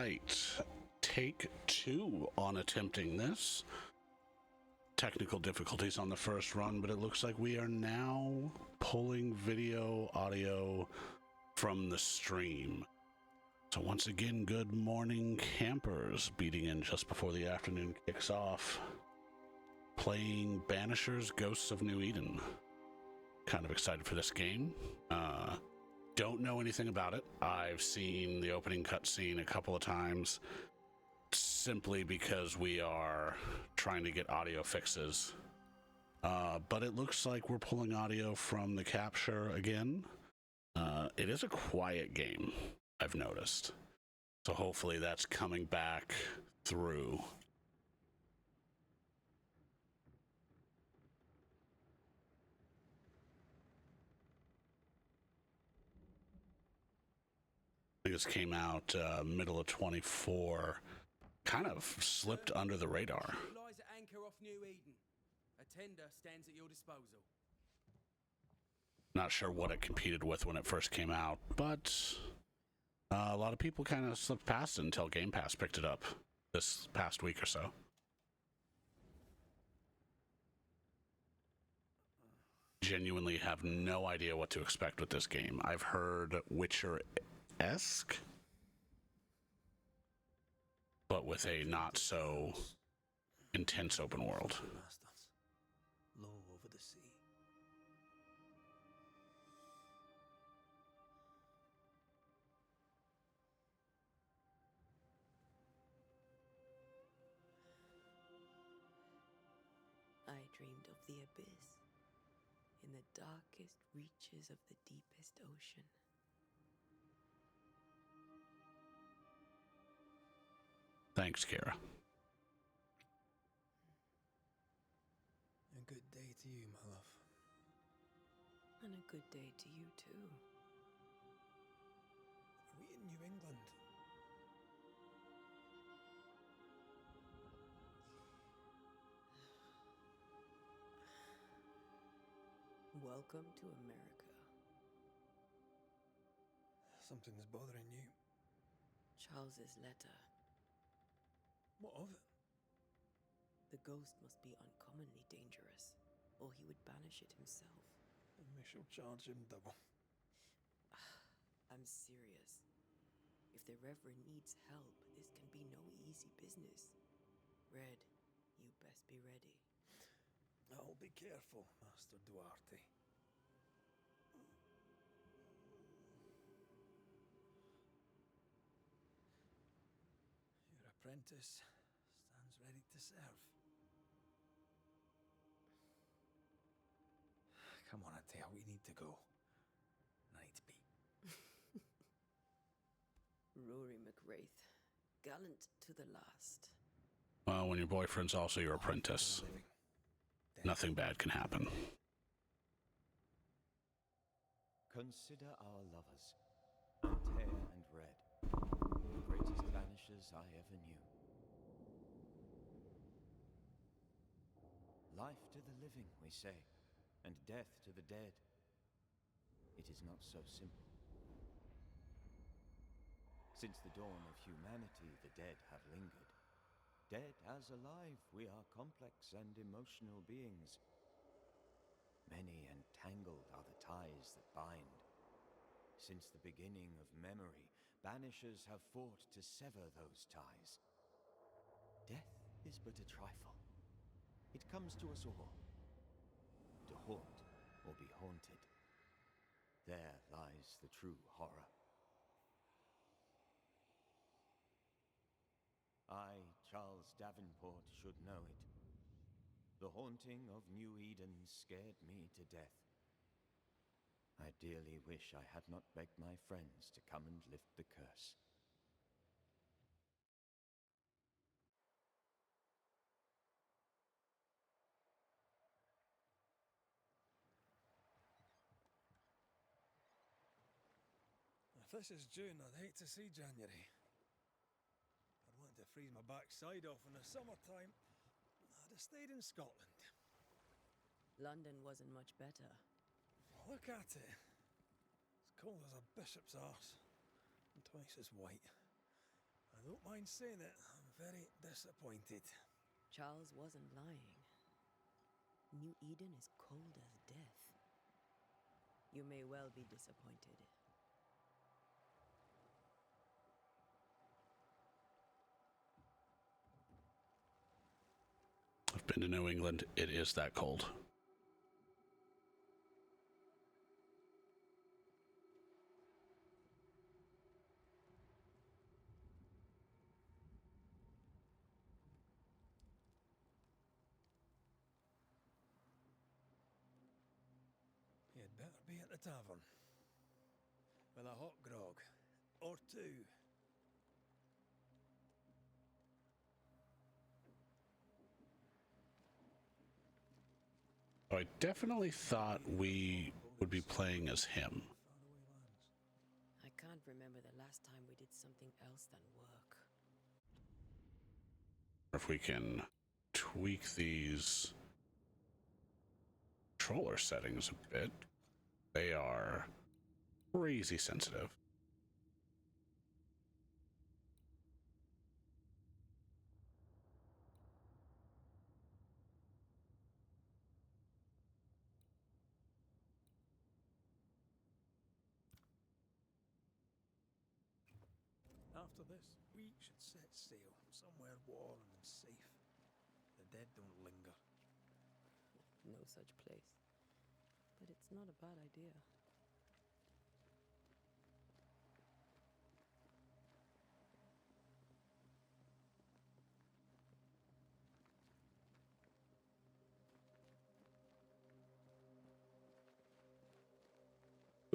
right. Take two on attempting this. Technical difficulties on the first run, but it looks like we are now pulling video audio from the stream. So once again, good morning, campers, beating in just before the afternoon kicks off. Playing Banishers, Ghosts of New Eden. Kind of excited for this game. Don't know anything about it. I've seen the opening cutscene a couple of times, simply because we are trying to get audio fixes. But it looks like we're pulling audio from the capture again. It is a quiet game, I've noticed. So hopefully that's coming back through. I think this came out middle of 24. Kind of slipped under the radar. Lies at anchor off New Eden. A tender stands at your disposal. Not sure what it competed with when it first came out, but a lot of people kind of slipped past it until Game Pass picked it up this past week or so. Genuinely have no idea what to expect with this game. I've heard Witcher-esque, but with a not so intense open world. Low over the sea. I dreamed of the abyss, in the darkest reaches of the deepest ocean. Thanks, Kara. A good day to you, my love. And a good day to you too. Are we in New England? Welcome to America. Something's bothering you. Charles's letter. What of it? The ghost must be uncommonly dangerous, or he would banish it himself. And we shall charge him double. I'm serious. If the Reverend needs help, this can be no easy business. Red, you best be ready. I'll be careful, Master Duarte. Your apprentice stands ready to serve. Come on, Atea, we need to go. Night be. Rory McWraith, gallant to the last. Well, when your boyfriend's also your apprentice, nothing bad can happen. Consider our lovers, Antea and Red, the greatest banishers I ever knew. Life to the living, we say, and death to the dead. It is not so simple. Since the dawn of humanity, the dead have lingered. Dead as alive, we are complex and emotional beings. Many and tangled are the ties that bind. Since the beginning of memory, banishers have fought to sever those ties. Death is but a trifle. It comes to us all. To haunt or be haunted. There lies the true horror. I, Charles Davenport, should know it. The haunting of New Eden scared me to death. I dearly wish I had not begged my friends to come and lift the curse. If this is June, I'd hate to see January. I'd want to freeze my backside off in the summertime. I'd have stayed in Scotland. London wasn't much better. Look at it. As cold as a bishop's arse. And twice as white. I don't mind saying it, I'm very disappointed. Charles wasn't lying. New Eden is cold as death. You may well be disappointed. I've been to New England. It is that cold. You'd better be at the tavern. With a hot grog. Or two. I definitely thought we would be playing as him. I can't remember the last time we did something else than work. If we can tweak these controller settings a bit, they are crazy sensitive. After this, we should set sail somewhere warm and safe. The dead don't linger. No such place. But it's not a bad idea.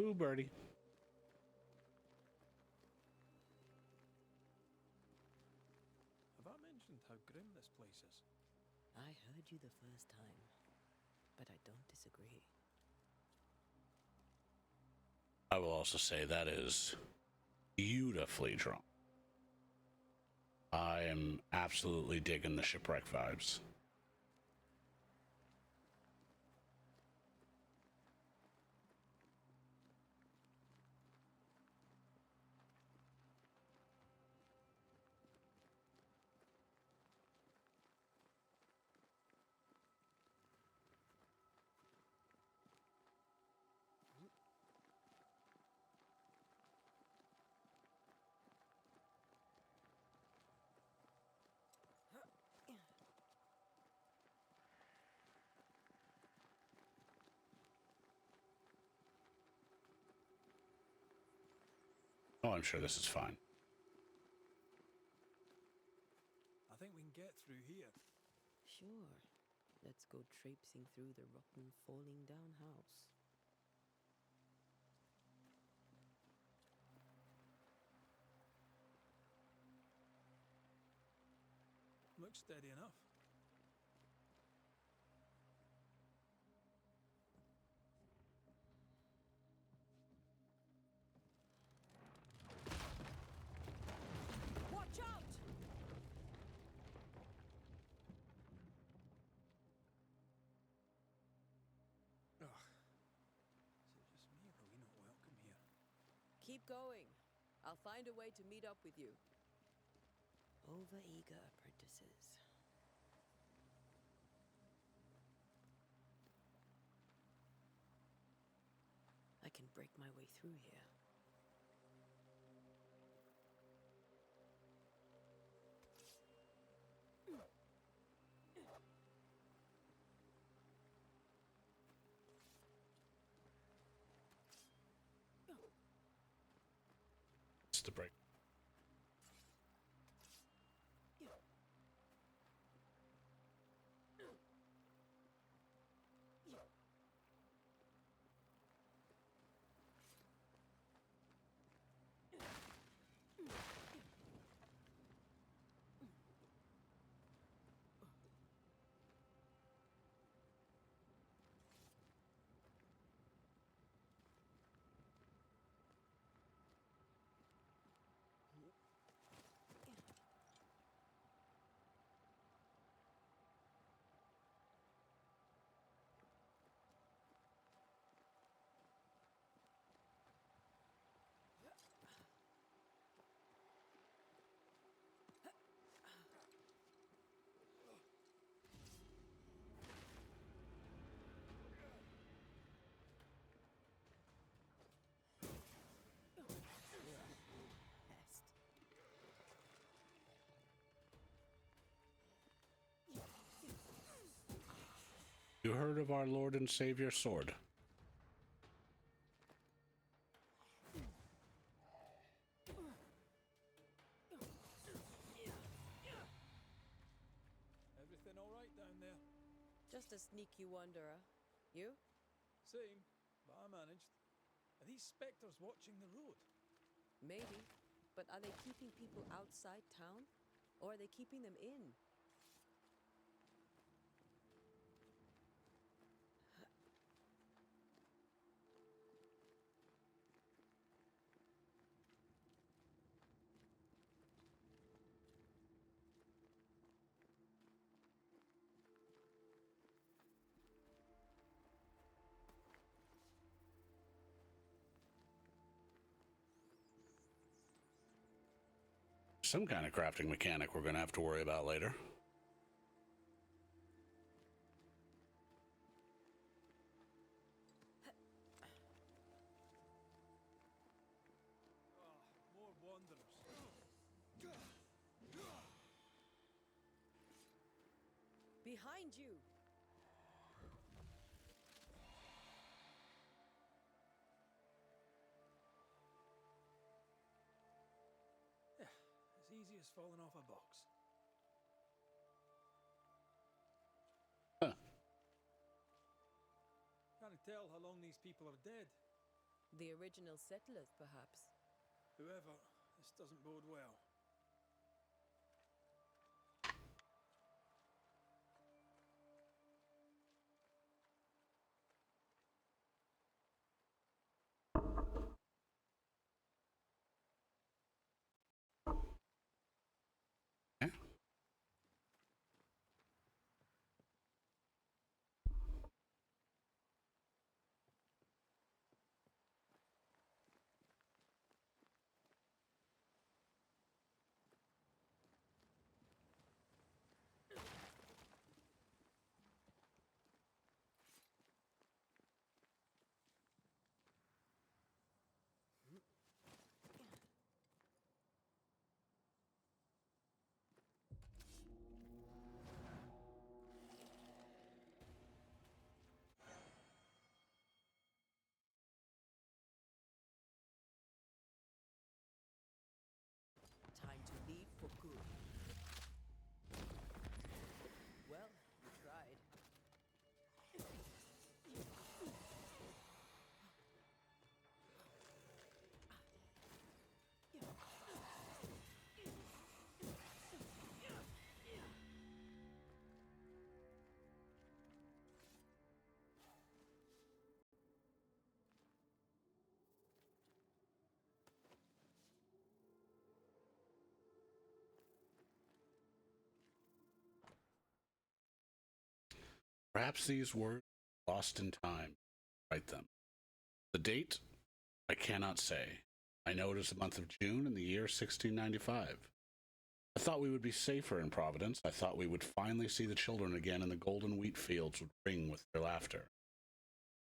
Ooh, birdie. Have I mentioned how grim this place is? I heard you the first time, but I don't disagree. I will also say that is beautifully drawn. I am absolutely digging the shipwreck vibes. Oh, I'm sure this is fine. I think we can get through here. Sure. Let's go traipsing through the rotten, falling down house. Looks steady enough. Watch out! Ugh. Is it just me, or are we not welcome here? Keep going. I'll find a way to meet up with you. Overeager apprentices. I can break my way through here. It's the break. You heard of our Lord and Savior sword? Everything all right down there? Just a sneaky wanderer. You? Same, but I managed. Are these spectres watching the road? Maybe. But are they keeping people outside town? Or are they keeping them in? Some kind of crafting mechanic we're going to have to worry about later. More wanderers. Behind you! As easy as falling off a box. Huh. Can't tell how long these people are dead. The original settlers, perhaps. Whoever, this doesn't bode well. Eh? Time to leave for good. Well, you tried. Perhaps these words lost in time. Write them. The date? I cannot say. I know it is the month of June in the year 1695. I thought we would be safer in Providence. I thought we would finally see the children again, and the golden wheat fields would ring with their laughter.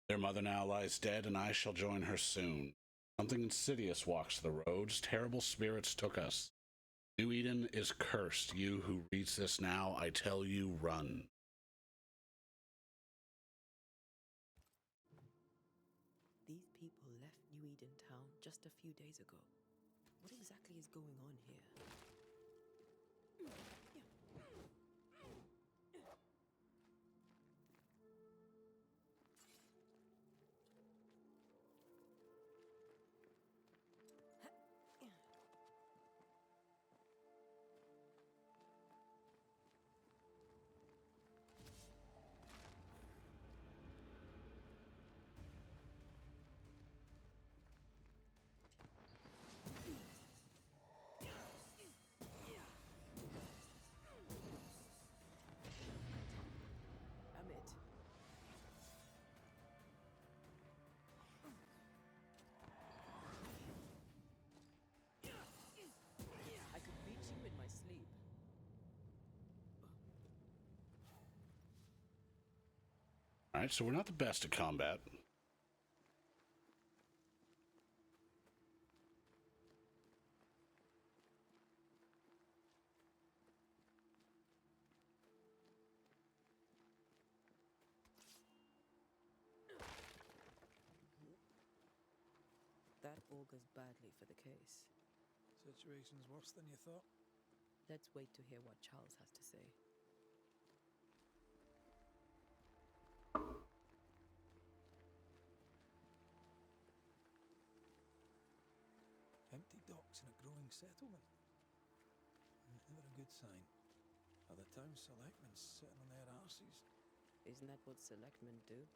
Their mother now lies dead, and I shall join her soon. Something insidious walks the roads. Terrible spirits took us. New Eden is cursed. You who reads this now, I tell you, run. These people left New Eden town just a few days ago. What exactly is going on here? Amit. I could reach you in my sleep. All right, so we're not the best at combat. That augurs badly for the case. Situation's worse than you thought. Let's wait to hear what Charles has to say. Empty docks in a growing settlement. Never a good sign. Are the town selectmen sitting on their arses? Isn't that what selectmen do?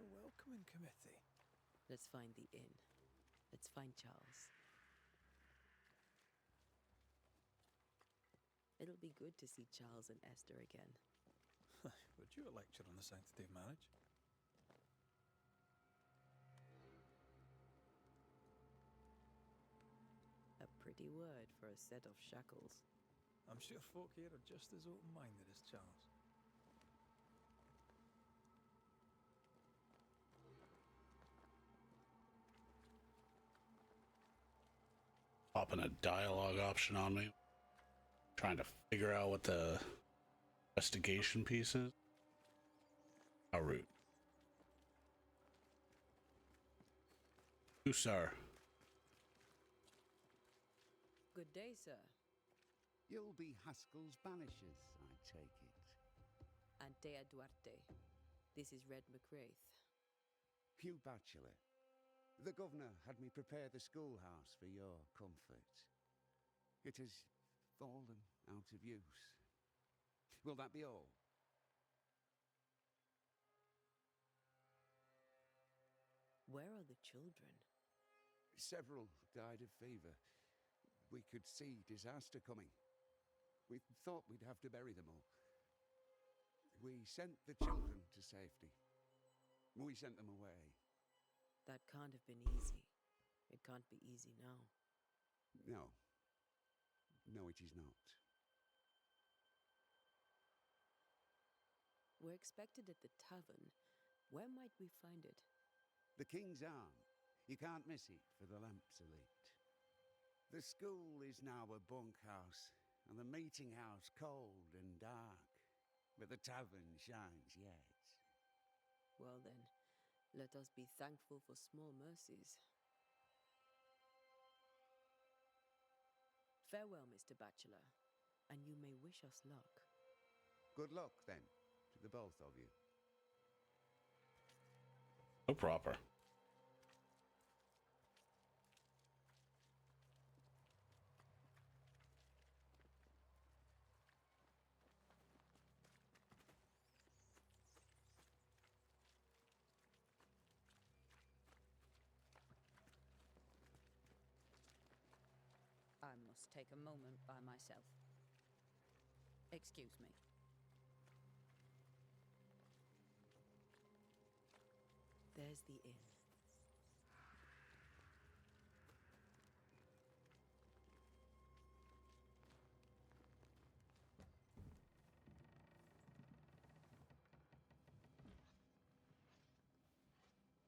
A welcoming committee. Let's find the inn. Let's find Charles. It'll be good to see Charles and Esther again. Would you a lecture on the sanctity of marriage? A pretty word for a set of shackles. I'm sure folk here are just as open-minded as Charles. Popping a dialogue option on me. Trying to figure out what the investigation piece is. How rude. You, sir. Good day, sir. You'll be Haskell's Banishers, I take it. Antea Duarte. This is Red McWraith. Hugh Bachelor. The governor had me prepare the schoolhouse for your comfort. It has fallen out of use. Will that be all? Where are the children? Several died of fever. We could see disaster coming. We thought we'd have to bury them all. We sent the children to safety. We sent them away. That can't have been easy. It can't be easy now. No. No, it is not. We're expected at the tavern. Where might we find it? The King's Arm. You can't miss it, for the lamps are lit. The school is now a bunkhouse, and the meeting house cold and dark. But the tavern shines yet. Well then, let us be thankful for small mercies. Farewell, Mr. Bachelor, and you may wish us luck. Good luck, then, to the both of you. So proper. I must take a moment by myself. Excuse me. There's the inn.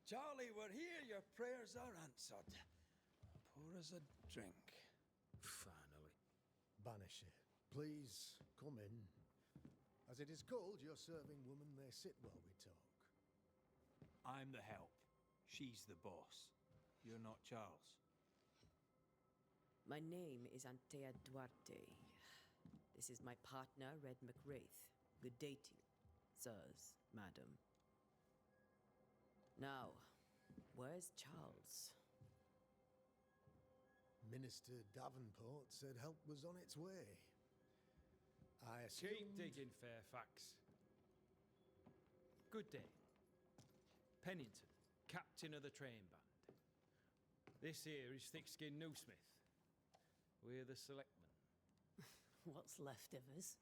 Charlie, we're here. Your prayers are answered. Pour us a drink. Finally. Banisher, please come in. As it is called, your serving woman may sit while we talk. I'm the help. She's the boss. You're not Charles. My name is Antea Duarte. This is my partner, Red McWraith. Good day to you, sirs, madam. Now, where's Charles? Minister Davenport said help was on its way. I assumed... Keep digging, Fairfax. Good day. Pennington, captain of the train band. This here is Thick-Skinned Newsmith. We're the selectmen. What's left of us?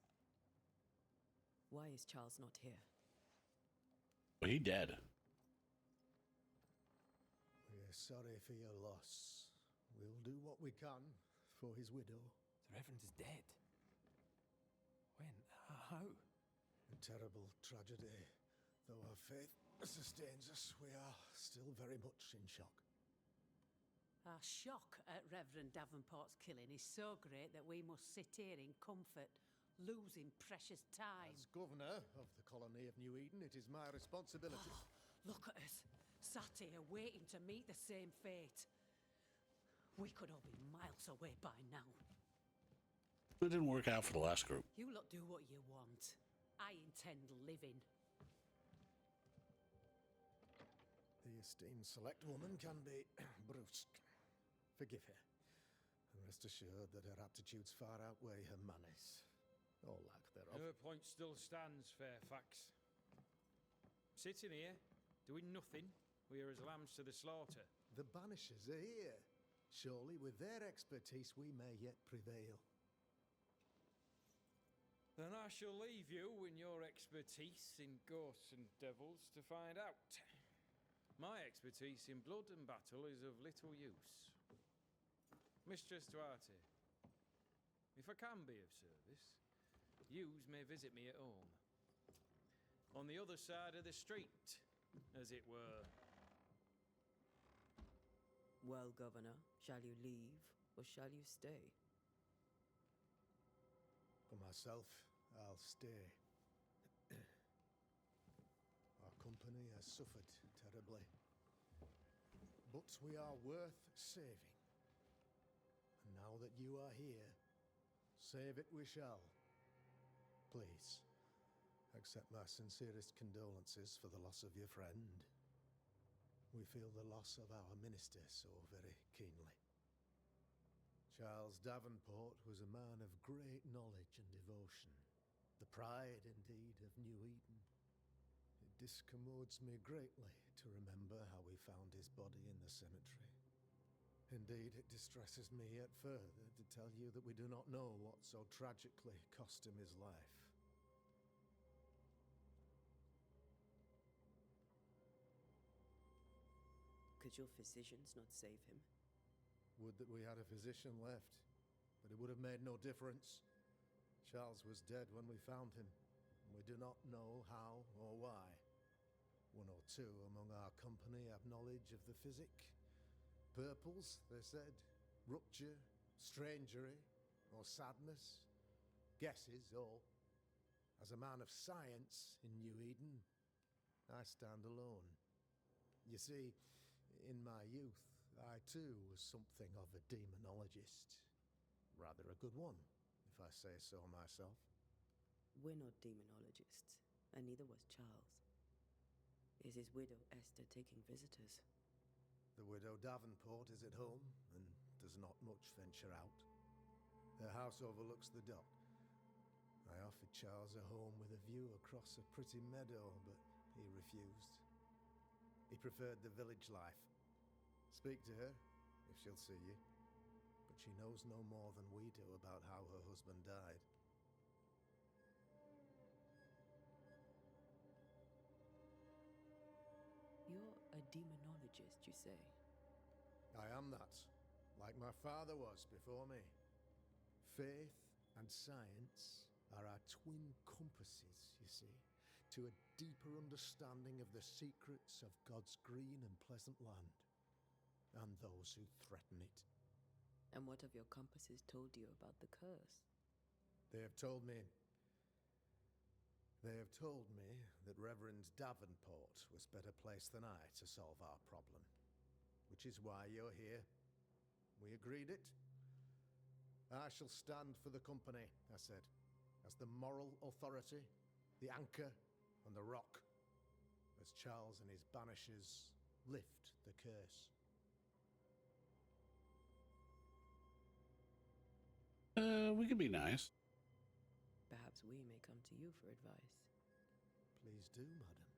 Why is Charles not here? Well, he dead. We're sorry for your loss. We'll do what we can for his widow. The Reverend is dead. When? How? A terrible tragedy. Though our faith sustains us, we are still very much in shock. Our shock at Reverend Davenport's killing is so great that we must sit here in comfort, losing precious time. As governor of the colony of New Eden, it is my responsibility. Look at us, sat here waiting to meet the same fate. We could all be miles away by now. It didn't work out for the last group. You lot do what you want. I intend living. The esteemed select woman can be brusque. Forgive her. And rest assured that her aptitudes far outweigh her manners. Or lack thereof. Her point still stands, Fairfax. Sitting here, doing nothing, we are as lambs to the slaughter. The Banishers are here. Surely with their expertise we may yet prevail. Then I shall leave you and your expertise in ghosts and devils to find out. My expertise in blood and battle is of little use. Mistress Duarte, if I can be of service, yous may visit me at home. On the other side of the street, as it were. Well, Governor, shall you leave or shall you stay? For myself, I'll stay. Our company has suffered terribly. But we are worth saving. And now that you are here, save it we shall. Please, accept my sincerest condolences for the loss of your friend. We feel the loss of our minister so very keenly. Charles Davenport was a man of great knowledge and devotion, the pride indeed of New Eden. It discommodes me greatly to remember how we found his body in the cemetery. Indeed, it distresses me yet further to tell you that we do not know what so tragically cost him his life. Could your physicians not save him? Would that we had a physician left, but it would have made no difference. Charles was dead when we found him, and we do not know how or why. One or two among our company have knowledge of the physic. Purples, they said, rupture, strangery, or sadness. Guesses, all. As a man of science in New Eden, I stand alone. You see, in my youth, I too was something of a demonologist. Rather a good one, if I say so myself. We're not demonologists, and neither was Charles. Is his widow Esther taking visitors? The widow Davenport is at home and does not much venture out. Her house overlooks the dock. I offered Charles a home with a view across a pretty meadow, but he refused. He preferred the village life. Speak to her, if she'll see you. But she knows no more than we do about how her husband died. You're a demonologist, you say? I am that, like my father was before me. Faith and science are our twin compasses, you see, to a deeper understanding of the secrets of God's green and pleasant land, and those who threaten it. And what have your compasses told you about the curse? They have told me that Reverend Davenport was better placed than I to solve our problem, which is why you're here. We agreed it. I shall stand for the company, I said, as the moral authority, the anchor, and the rock, as Charles and his Banishers lift the curse. We can be nice. Perhaps we may come to you for advice. Please do, madam,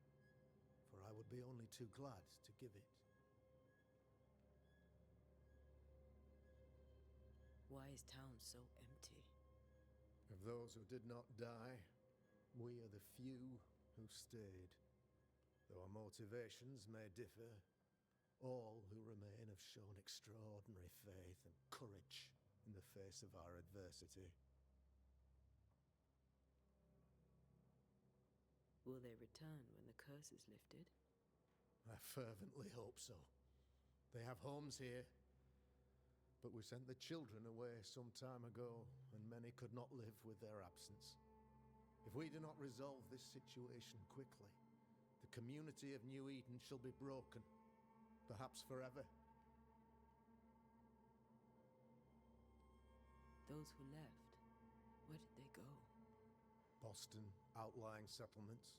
for I would be only too glad to give it. Why is town so empty? Of those who did not die, we are the few who stayed. Though our motivations may differ, all who remain have shown extraordinary faith and courage in the face of our adversity. Will they return when the curse is lifted? I fervently hope so. They have homes here, but we sent the children away some time ago, and many could not live with their absence. If we do not resolve this situation quickly, the community of New Eden shall be broken, perhaps forever. Those who left, where did they go? Boston, outlying settlements.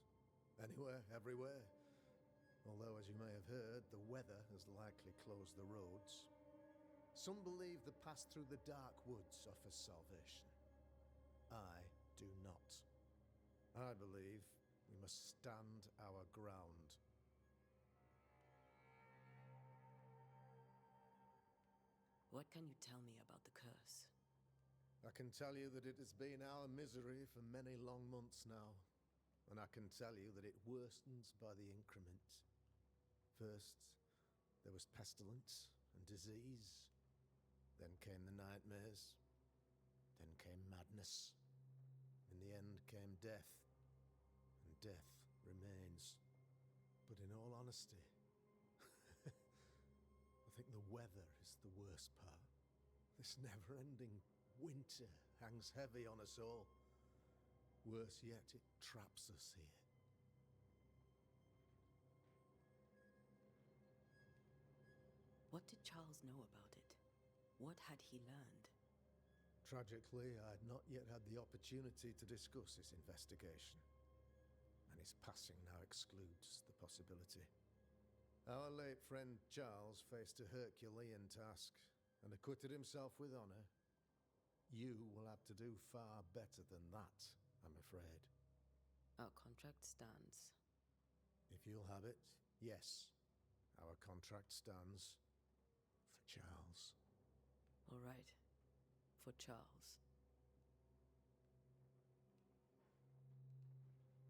Anywhere, everywhere. Although, as you may have heard, the weather has likely closed the roads. Some believe the path through the dark woods offers salvation. I do not. I believe we must stand our ground. What can you tell me about the curse? I can tell you that it has been our misery for many long months now, and I can tell you that it worstens by the increment. First, there was pestilence and disease. Then came the nightmares. Then came madness. In the end came death, and death remains. But in all honesty, I think the weather is the worst part. This never-ending winter hangs heavy on us all. Worse yet, it traps us here. What did Charles know about it? What had he learned? Tragically, I had not yet had the opportunity to discuss his investigation, and his passing now excludes the possibility. Our late friend Charles faced a Herculean task and acquitted himself with honor. You will have to do far better than that, I'm afraid. Our contract stands. If you'll have it, yes, our contract stands for Charles. All right. For Charles.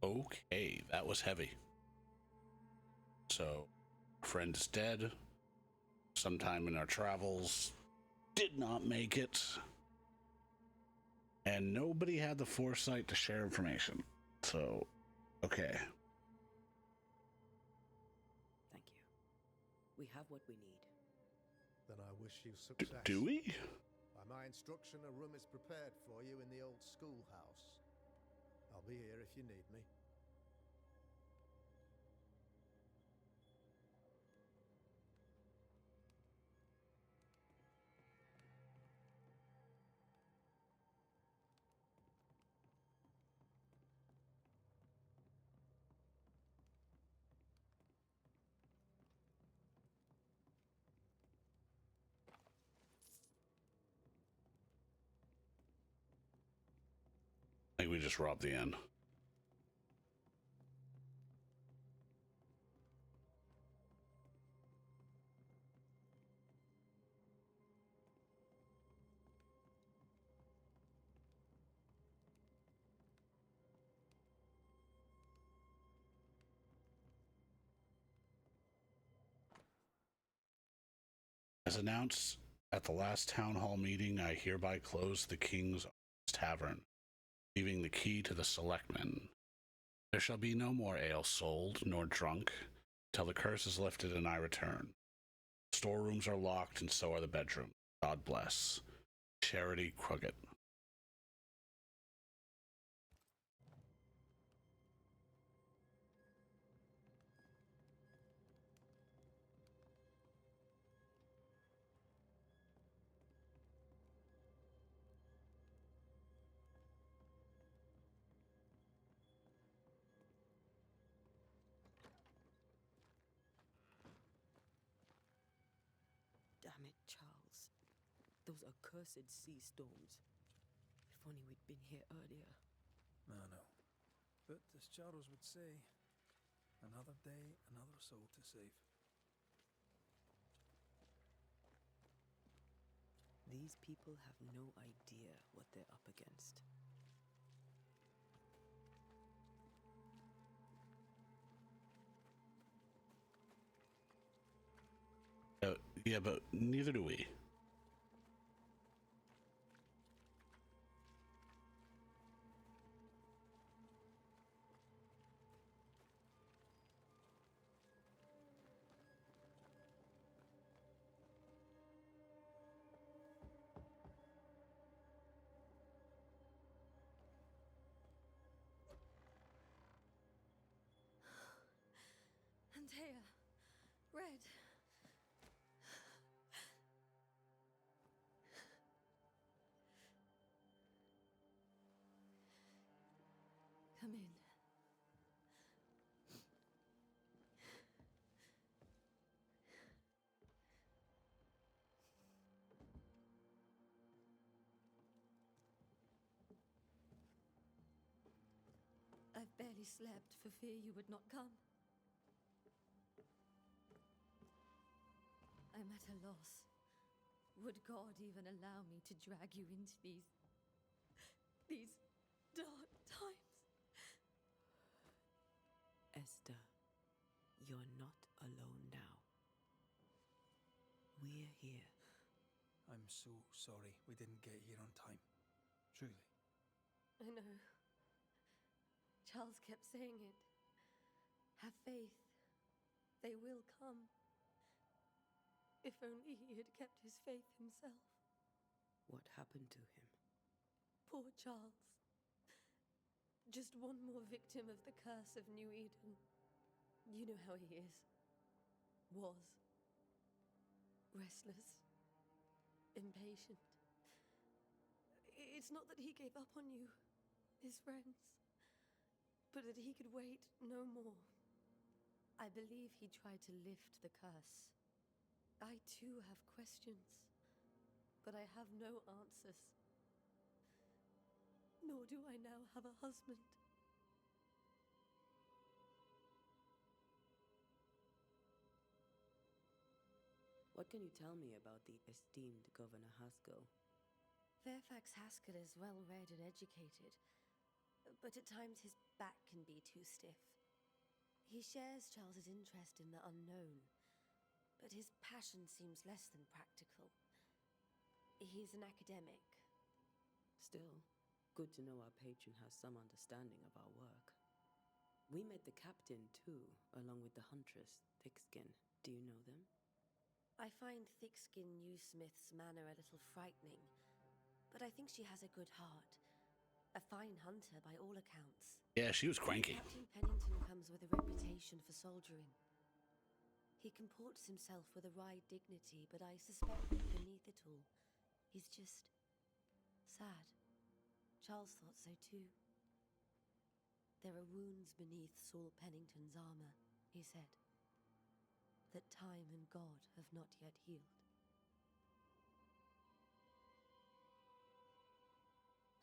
Okay, that was heavy. So, friend is dead. Sometime in our travels, did not make it. And nobody had the foresight to share information. So, okay. Thank you. We have what we need. Then I wish you success. Do we? By my instruction, a room is prepared for you in the old schoolhouse. I'll be here if you need me. I think we just robbed the inn. As announced at the last town hall meeting, I hereby close the King's Tavern, leaving the key to the selectmen. There shall be no more ale sold nor drunk till the curse is lifted and I return. Storerooms are locked and so are the bedrooms. God bless. Charity Crugget. Damn it, Charles. Those accursed sea storms. If only we'd been here earlier. I know. But as Charles would say, another day, another soul to save. These people have no idea what they're up against. Yeah, but neither do we. Taya. Red. Come in. I've barely slept for fear you would not come. I'm at a loss. Would God even allow me to drag you into these dark times? Esther, you're not alone now. We're here. I'm so sorry we didn't get here on time. Truly. I know. Charles kept saying it. Have faith. They will come. If only he had kept his faith himself. What happened to him? Poor Charles. Just one more victim of the curse of New Eden. You know how he is. Was. Restless. Impatient. It's not that he gave up on you, his friends, but that he could wait no more. I believe he tried to lift the curse. I too have questions, but I have no answers. Nor do I now have a husband. What can you tell me about the esteemed Governor Haskell? Fairfax Haskell is well read and educated, but at times his back can be too stiff. He shares Charles's interest in the unknown, but his passion seems less than practical. He's an academic. Still, good to know our patron has some understanding of our work. We met the captain, too, along with the huntress, Thickskin. Do you know them? I find Thickskin Newsmith's manner a little frightening, but I think she has a good heart. A fine hunter by all accounts. Yeah, she was cranky. Captain Pennington comes with a reputation for soldiering. He comports himself with a wry dignity, but I suspect that beneath it all, he's just sad. Charles thought so too. There are wounds beneath Saul Pennington's armor, he said, that time and God have not yet healed.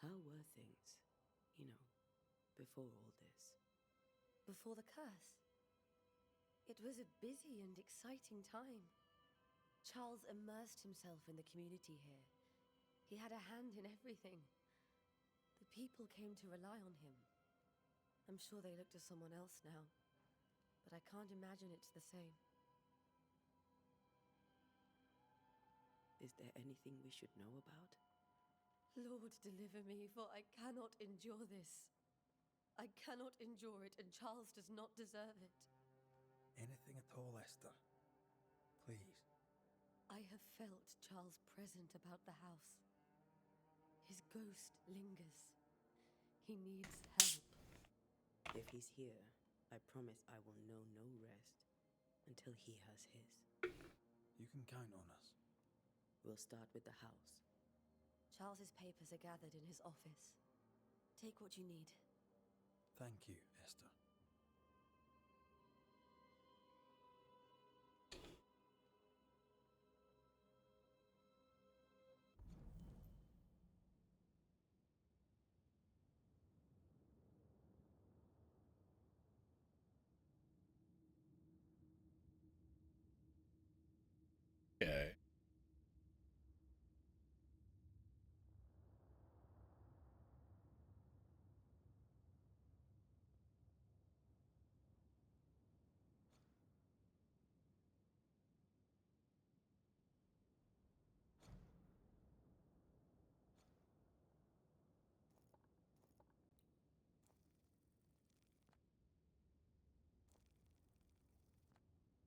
How were things, before all this? Before the curse? It was a busy and exciting time. Charles immersed himself in the community here. He had a hand in everything. The people came to rely on him. I'm sure they look to someone else now, but I can't imagine it's the same. Is there anything we should know about? Lord, deliver me, for I cannot endure this. I cannot endure it, and Charles does not deserve it. Anything at all, Esther. Please. I have felt Charles present about the house. His ghost lingers. He needs help. If he's here, I promise I will know no rest until he has his. You can count on us. We'll start with the house. Charles's papers are gathered in his office. Take what you need. Thank you, Esther. Okay.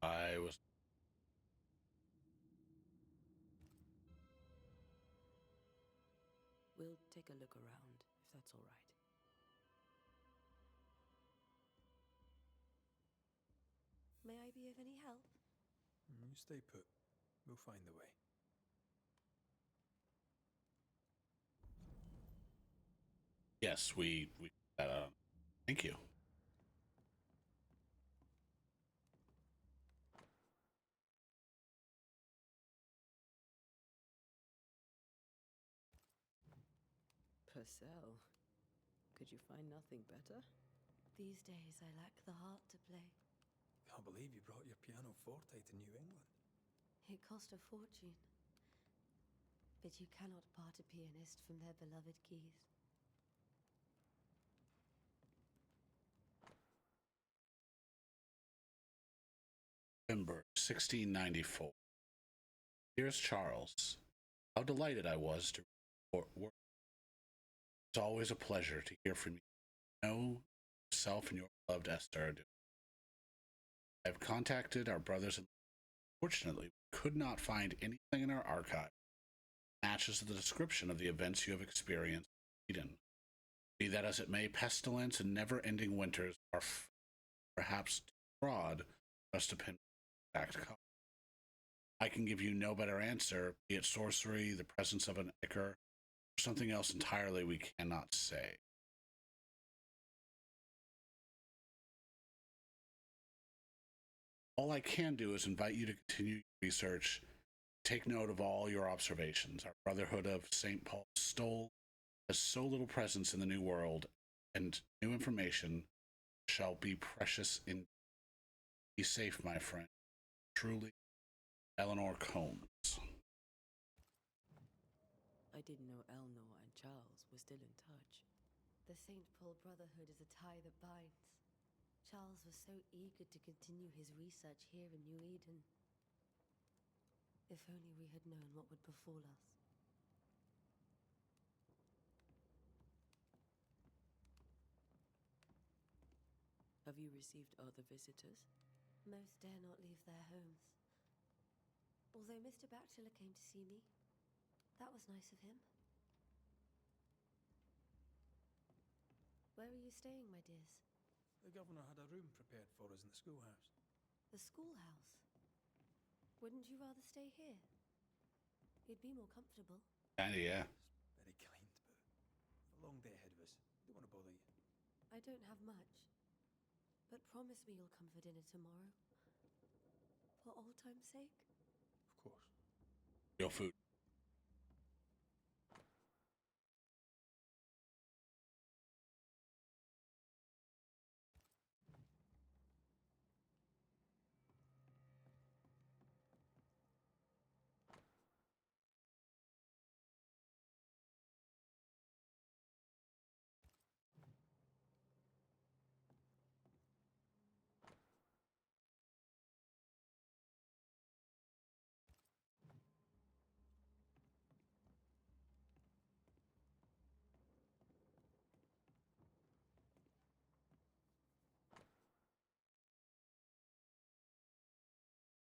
I was. We'll take a look around, if that's all right. May I be of any help? You stay put. We'll find the way. Yes, we thank you. Purcell, could you find nothing better? These days I lack the heart to play. Can't believe you brought your pianoforte to New England. It cost a fortune. But you cannot part a pianist from their beloved keys. November 1694. Dearest Charles, how delighted I was to report work. It's always a pleasure to hear from you. You know yourself and your beloved Esther are doing. I have contacted our brothers and fortunately we could not find anything in our archive that matches the description of the events you have experienced in Eden. Be that as it may, pestilence and never-ending winters are perhaps too broad for us to pin exact cause. I can give you no better answer, be it sorcery, the presence of an ichor, or something else entirely we cannot say. All I can do is invite you to continue your research, take note of all your observations. Our Brotherhood of St. Paul's Stole has so little presence in the New World, and new information shall be precious indeed. Be safe, my friend. Truly, Eleanor Combs. I didn't know Eleanor and Charles were still in touch. The St. Paul Brotherhood is a tie that binds. Charles was so eager to continue his research here in New Eden. If only we had known what would befall us. Have you received other visitors? Most dare not leave their homes. Although Mr. Bachelor came to see me, that was nice of him. Where are you staying, my dears? The governor had a room prepared for us in the schoolhouse. The schoolhouse? Wouldn't you rather stay here? You'd be more comfortable. Kinda, yeah. Very kind, but a long day ahead of us. Don't want to bother you. I don't have much. But promise me you'll come for dinner tomorrow. For old time's sake? Of course. Real food.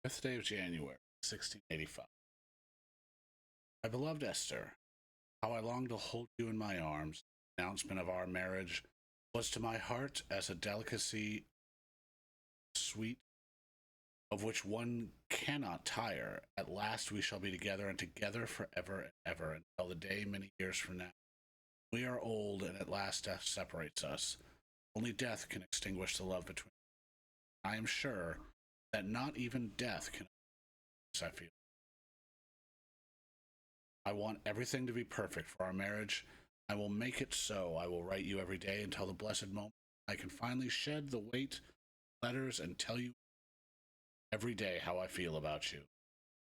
Fifth day of January, 1685. My beloved Esther, how I long to hold you in my arms. The announcement of our marriage was to my heart as a delicacy sweet, of which one cannot tire. At last we shall be together, and together forever and ever, until the day many years from now. We are old, and at last death separates us. Only death can extinguish the love between us. I am sure that not even death can extinguish, I feel. I want everything to be perfect for our marriage. I will make it so. I will write you every day until the blessed moment I can finally shed the weight of letters and tell you every day how I feel about you.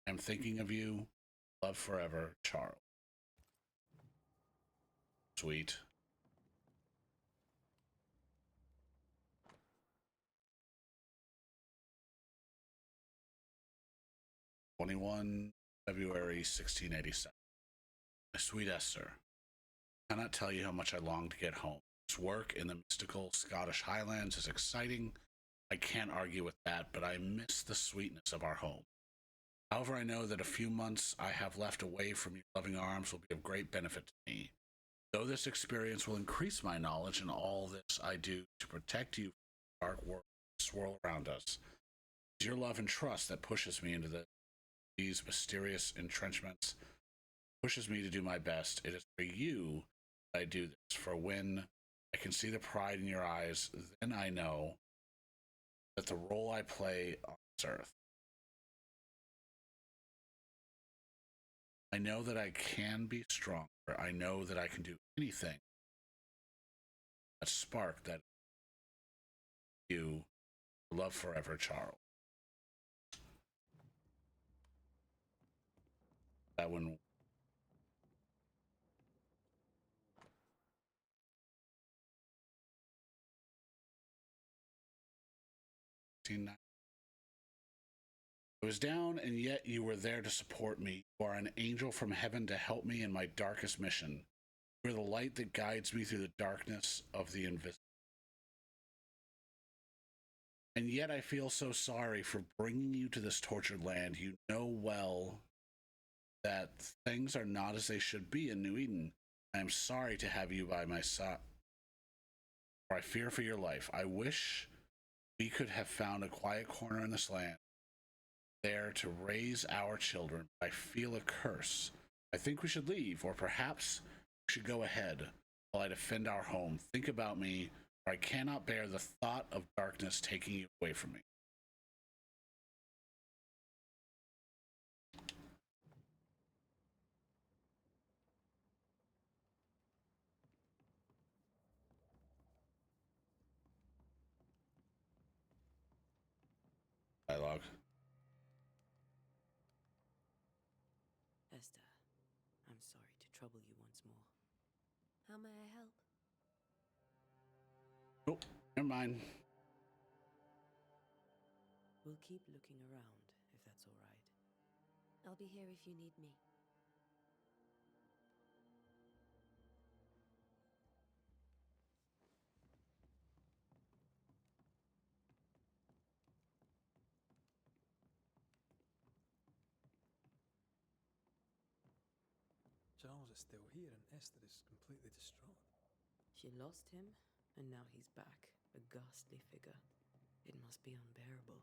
I am thinking of you. Love forever, Charles. Sweet. February 1687. My sweet Esther, I cannot tell you how much I long to get home. This work in the mystical Scottish Highlands is exciting. I can't argue with that, but I miss the sweetness of our home. However, I know that a few months I have left away from your loving arms will be of great benefit to me. Though this experience will increase my knowledge in all this I do to protect you from the dark world that swirl around us, your love and trust that pushes me into these mysterious entrenchments, pushes me to do my best. It is for you that I do this. For when I can see the pride in your eyes, then I know that the role I play on this earth. I know that I can be stronger. I know that I can do anything. That spark that you love forever, Charles. That one. I was down, and yet you were there to support me. You are an angel from heaven to help me in my darkest mission. You are the light that guides me through the darkness of the invisible. And yet I feel so sorry for bringing you to this tortured land. You know well that things are not as they should be in New Eden. I am sorry to have you by my side. I fear for your life. I wish we could have found a quiet corner in this land there to raise our children. I feel a curse. I think we should leave, or perhaps we should go ahead while I defend our home. Think about me, for I cannot bear the thought of darkness taking you away from me. Dialogue. Esther, I'm sorry to trouble you once more. How may I help? Oh, never mind. We'll keep looking around, if that's all right. I'll be here if you need me. Charles is still here and Esther is completely distraught. She lost him, and now he's back, a ghastly figure. It must be unbearable.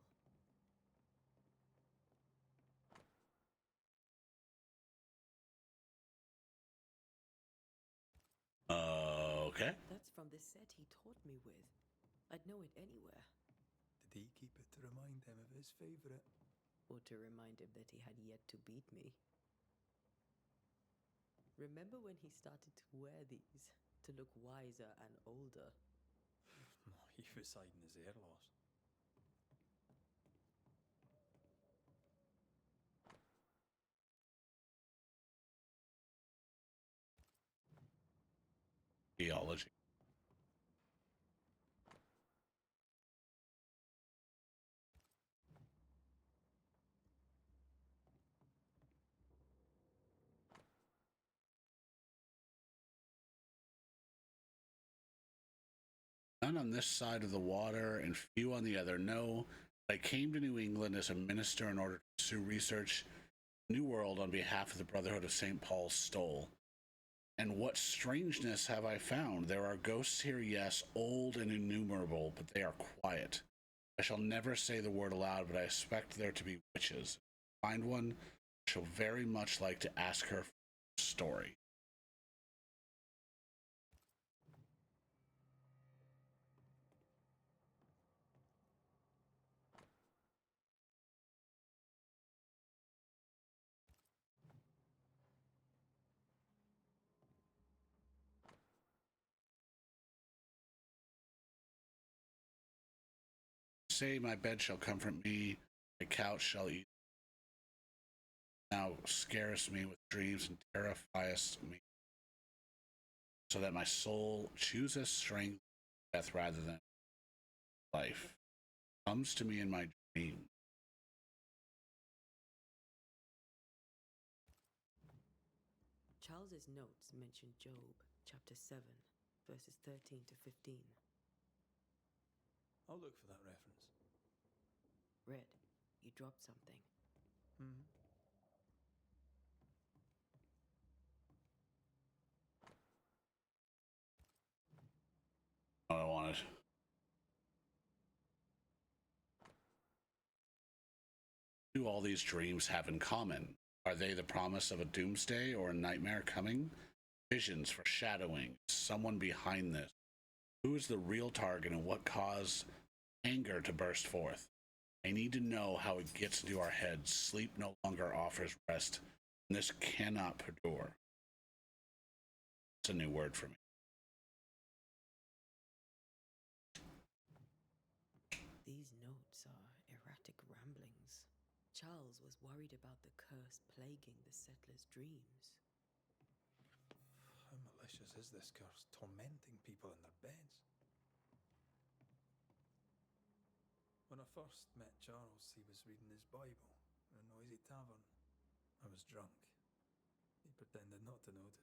Okay. That's from the set he taught me with. I'd know it anywhere. Did he keep it to remind him of his favourite? Or to remind him that he had yet to beat me. Remember when he started to wear these, to look wiser and older? He was hiding his hair loss. Theology. None on this side of the water and few on the other. No, I came to New England as a minister in order to pursue research New World on behalf of the Brotherhood of St. Paul's Stole. And what strangeness have I found? There are ghosts here, yes, old and innumerable, but they are quiet. I shall never say the word aloud, but I expect there to be witches. If I find one, I shall very much like to ask her for a story. Say, my bed shall comfort me, my couch shall eat. Now scarest me with dreams and terrifiest me, so that my soul chooses strength, death rather than life. Comes to me in my dream. Charles's notes mention Job, chapter 7, verses 13 to 15. I'll look for that reference. Red, you dropped something. Hmm. What I wanted. do all these dreams have in common? Are they the promise of a doomsday or a nightmare coming? Visions, foreshadowing, someone behind this. Who is the real target and what caused anger to burst forth? I need to know how it gets into our heads. Sleep no longer offers rest, and this cannot perdure. It's a new word for me. These notes are erratic ramblings. Charles was worried about the curse plaguing the settlers' dreams. How malicious is this curse, tormenting people in their beds? When I first met Charles, he was reading his Bible in a noisy tavern. I was drunk. He pretended not to notice.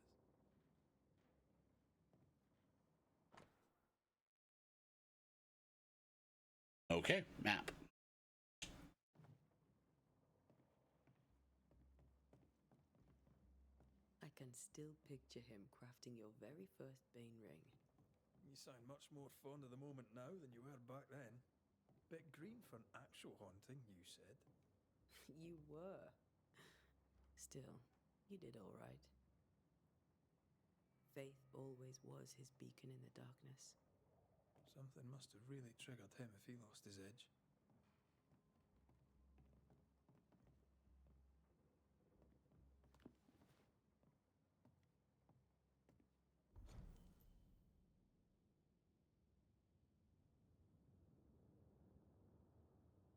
Okay, map. I can still picture him crafting your very first Bane ring. You sound much more fond of the moment now than you were back then. Bit green for an actual haunting, you said. You were. Still, you did all right. Faith always was his beacon in the darkness. Something must have really triggered him if he lost his edge.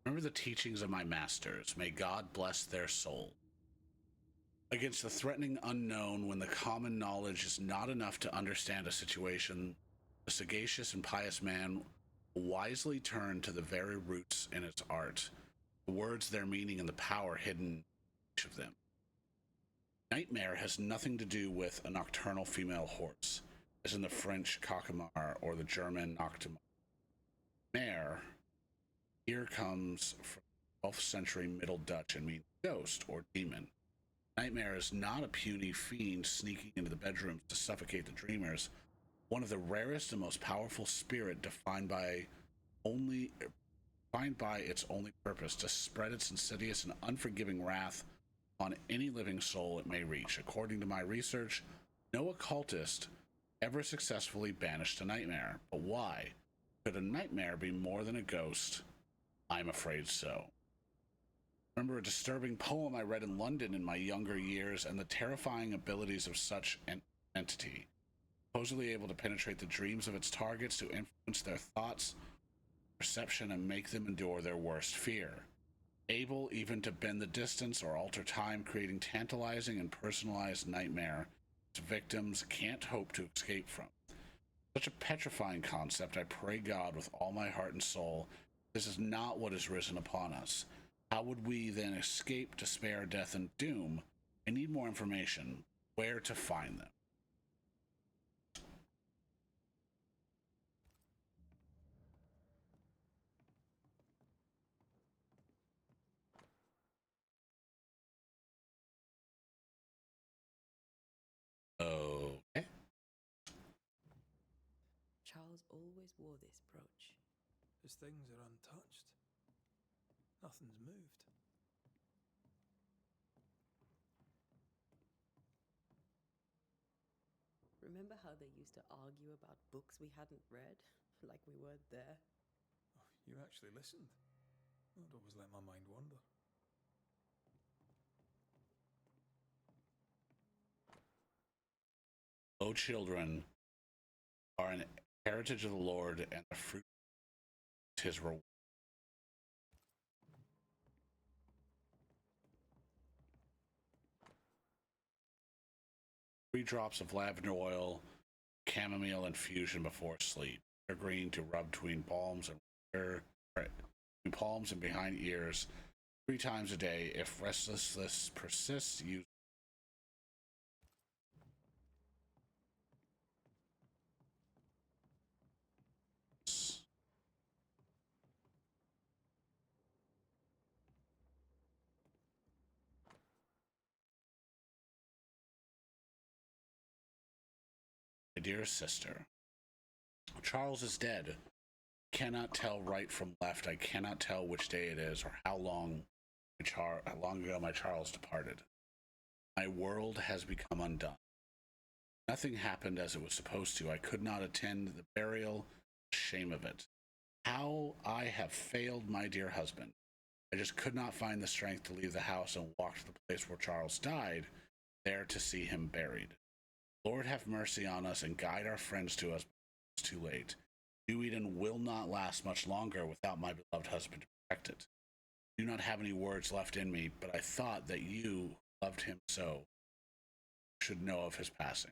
Remember the teachings of my masters. May God bless their soul. Against the threatening unknown, when the common knowledge is not enough to understand a situation, a sagacious and pious man will wisely turn to the very roots in its art, the words, their meaning, and the power hidden in each of them. Nightmare has nothing to do with a nocturnal female horse, as in the French cauchemar or the German Nachtmahr. Mare here comes from 12th century Middle Dutch and means ghost or demon. Nightmare is not a puny fiend sneaking into the bedrooms to suffocate the dreamers. One of the rarest and most powerful spirit defined by its only purpose to spread its insidious and unforgiving wrath on any living soul it may reach. According to my research, no occultist ever successfully banished a nightmare. But why? Could a nightmare be more than a ghost? I'm afraid so. Remember a disturbing poem I read in London in my younger years and the terrifying abilities of such an entity, supposedly able to penetrate the dreams of its targets to influence their thoughts, perception, and make them endure their worst fear. Able even to bend the distance or alter time, creating tantalizing and personalized nightmare its victims can't hope to escape from. Such a petrifying concept, I pray God with all my heart and soul, this is not what has risen upon us. How would we then escape despair, death, and doom? I need more information. Where to find them? Okay. Charles always wore this brooch. His things are untouched. Nothing's moved. Remember how they used to argue about books we hadn't read? Like we weren't there? Oh, you actually listened. I'd always let my mind wander. O children are an heritage of the Lord, and the fruit is his reward. 3 drops of lavender oil, chamomile infusion before sleep. Green to rub between palms and behind ears 3 times a day. If restlessness persists, use my dear sister. Charles is dead. Cannot tell right from left. I cannot tell which day it is or how long long ago my Charles departed. My world has become undone. Nothing happened as it was supposed to. I could not attend the burial. Shame of it. How I have failed my dear husband. I just could not find the strength to leave the house and walk to the place where Charles died, there to see him buried. Lord, have mercy on us and guide our friends to us before it's too late. New Eden will not last much longer without my beloved husband to protect it. I do not have any words left in me, but I thought that you, who loved him so, should know of his passing.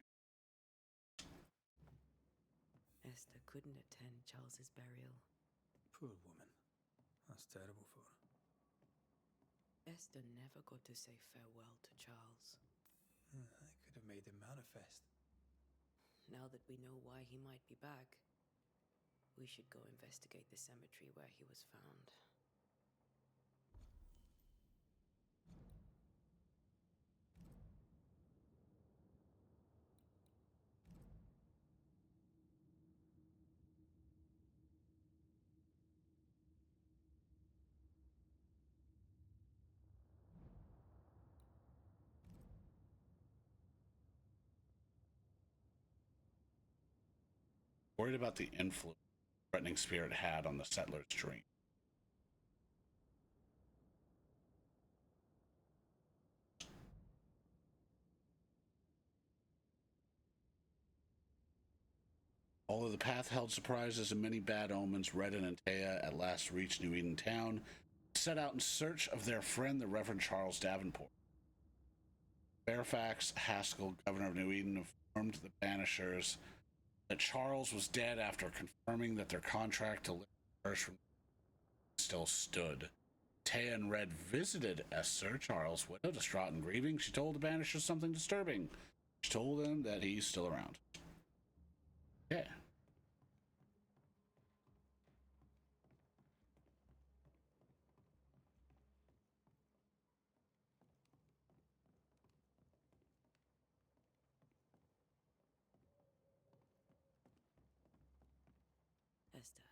Esther couldn't attend Charles's burial. Poor woman. That's terrible for her. Esther never got to say farewell to Charles. I could have made him manifest. Now that we know why he might be back, we should go investigate the cemetery where he was found. Worried about the influence the threatening spirit had on the settler's dream. Although the path held surprises and many bad omens, Redden and Taya at last reached New Eden Town, set out in search of their friend, the Reverend Charles Davenport. Fairfax Haskell, governor of New Eden, informed the Banishers that Charles was dead after confirming that their contract to lift the curse from still stood. Taya and Red visited Esther, Charles' widow, distraught and grieving. She told the Banishers something disturbing. She told them that he's still around. Yeah. Esther,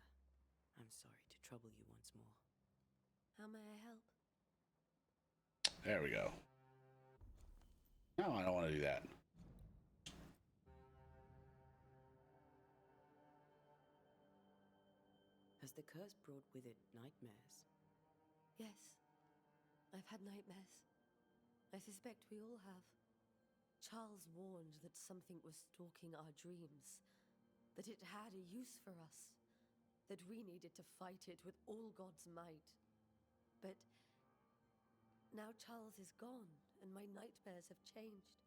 I'm sorry to trouble you once more. How may I help? There we go. No, I don't want to do that. Has the curse brought with it nightmares? Yes. I've had nightmares. I suspect we all have. Charles warned that something was stalking our dreams, that it had a use for us, that we needed to fight it with all God's might. But now Charles is gone, and my nightmares have changed.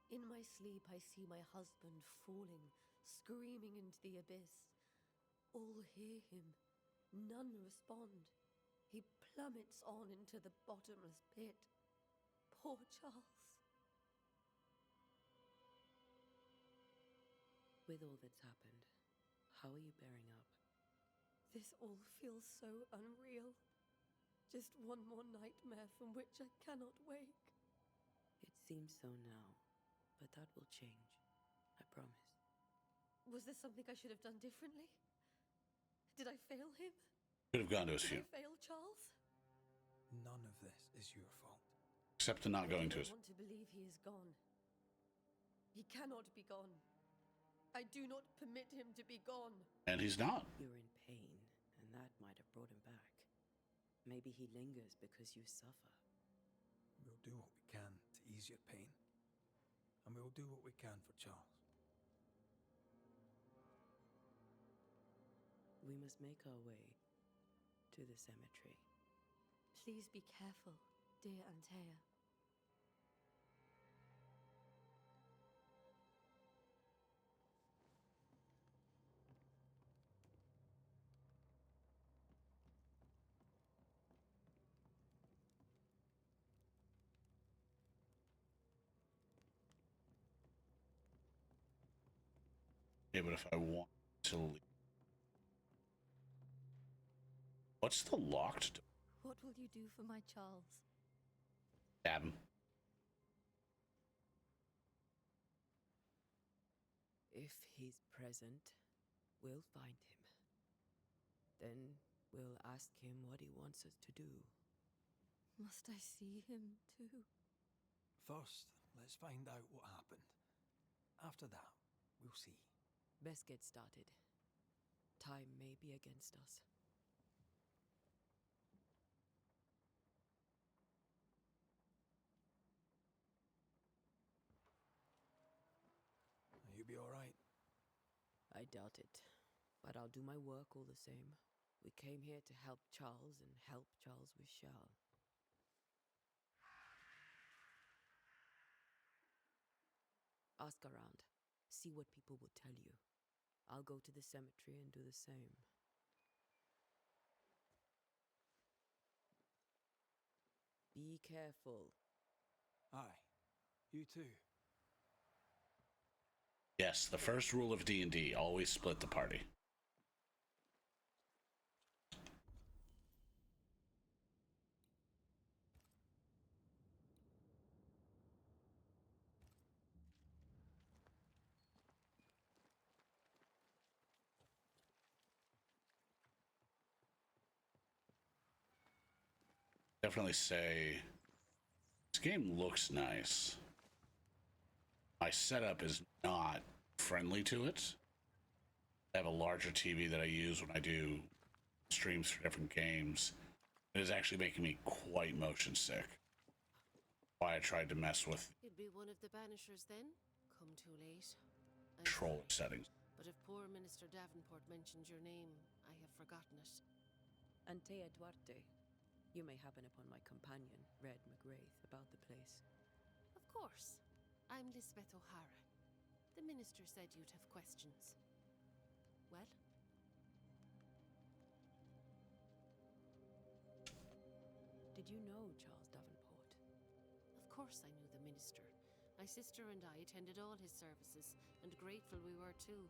In my sleep, I see my husband falling, screaming into the abyss. All hear him. None respond. He plummets on into the bottomless pit. Poor Charles. With all that's happened, how are you bearing up? This all feels so unreal. Just one more nightmare from which I cannot wake. It seems so now, but that will change. I promise. Was there something I should have done differently? Did I fail him? Could have gone to his Did funeral. I fail Charles? None of this is your fault. Except to not going to his. I want to believe he is gone. He cannot be gone. I do not permit him to be gone. And he's not. You're in pain, and that might have brought him back. Maybe he lingers because you suffer. We'll do what we can to ease your pain. And we'll do what we can for Charles. We must make our way to the cemetery. Please be careful, dear Antea. Yeah, but if I want to leave. What's the locked door? What will you do for my Charles? Stab him. If he's present, we'll find him. Then we'll ask him what he wants us to do. Must I see him too? First, let's find out what happened. After that, we'll see. Best get started. Time may be against us. You be alright? I doubt it, but I'll do my work all the same. We came here to help Charles and help Charles with Charles. Ask around. See what people will tell you. I'll go to the cemetery and do the same. Be careful. Aye. You too. Yes, the first rule of D&D, always split the party. Definitely say this game looks nice. My setup is not friendly to it. I have a larger TV that I use when I do streams for different games. It is actually making me quite motion sick. Why I tried to mess with You'd be one of the Banishers then? Come too late. I'm control sorry, settings. but if poor Minister Davenport mentioned your name, I have forgotten it. Antea Duarte. You may happen upon my companion, Red McGrath, about the place. Of course. I'm Lisbeth O'Hara. The minister said you'd have questions. Well? Did you know Charles Davenport? Of course I knew the minister. My sister and I attended all his services, and grateful we were too.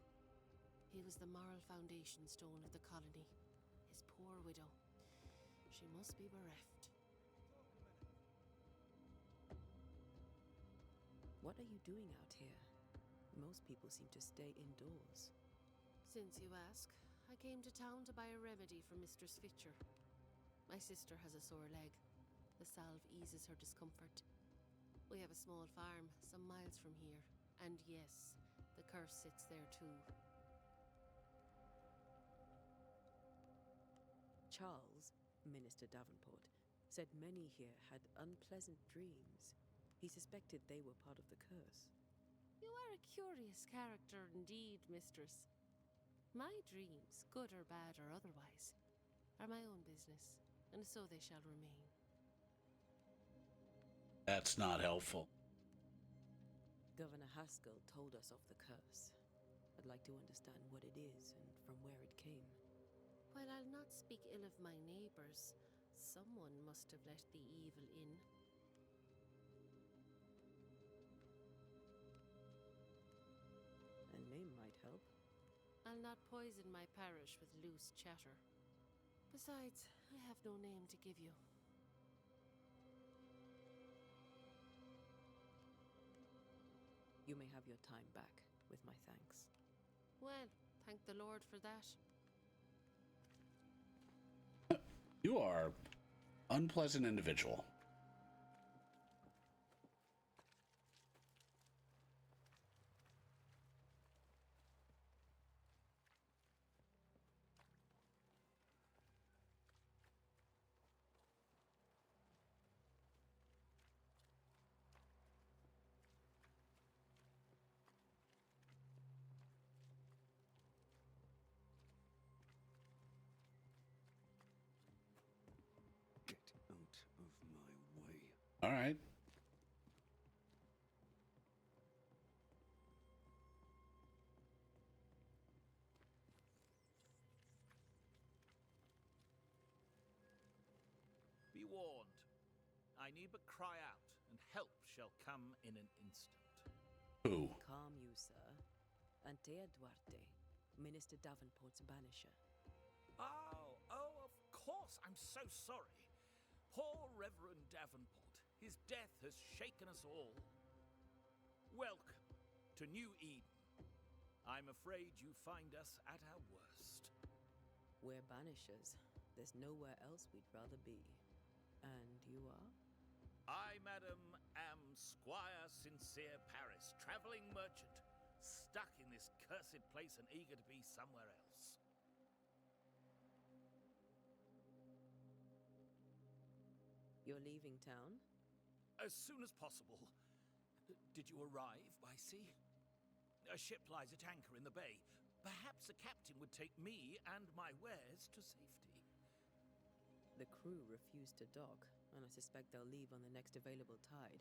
He was the moral foundation stone of the colony. His poor widow. She must be bereft. What are you doing out here? Most people seem to stay indoors. Since you ask, I came to town to buy a remedy for Mistress Fitcher. My sister has a sore leg. The salve eases her discomfort. We have a small farm, some miles from here. And yes, the curse sits there too. Charles, Minister Davenport, said many here had unpleasant dreams. He suspected they were part of the curse. You are a curious character indeed, mistress. My dreams, good or bad or otherwise, are my own business, and so they shall remain. That's not helpful. Governor Haskell told us of the curse. I'd like to understand what it is and from where it came. While I'll not speak ill of my neighbors, someone must have let the evil in. A name might help. I'll not poison my parish with loose chatter. Besides, I have no name to give you. You may have your time back, with my thanks. Well, thank the Lord for that. You are unpleasant individual. Get out of my way. All right. Be warned. I need but cry out, and help shall come in an instant. Who? Calm you, sir. Antea Duarte, Minister Davenport's banisher. Oh, of course. I'm so sorry. Poor Reverend Davenport. His death has shaken us all. Welcome to New Eden. I'm afraid you find us at our worst. We're banishers. There's nowhere else we'd rather be. And you are? I, madam, am Squire Sincere Paris, travelling merchant, stuck in this cursed place and eager to be somewhere else. You're leaving town? As soon as possible. Did you arrive by sea? A ship lies at anchor in the bay. Perhaps a captain would take me and my wares to safety. The crew refused to dock, and I suspect they'll leave on the next available tide.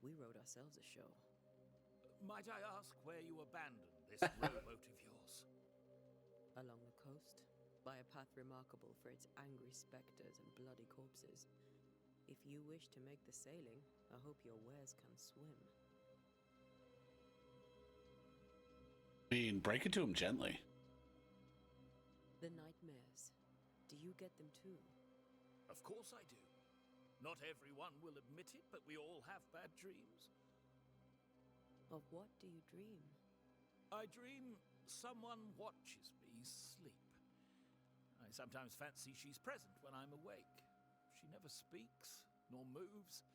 We rowed ourselves ashore. Might I ask where you abandoned this rowboat of yours? Along the coast, by a path remarkable for its angry specters and bloody corpses. If you wish to make the sailing, I hope your wares can swim. I mean, break it to him gently. The nightmares. Do you get them too? Of course I do. Not everyone will admit it, but we all have bad dreams. Of what do you dream? I dream someone watches me sleep. I sometimes fancy she's present when I'm awake. She never speaks, nor moves.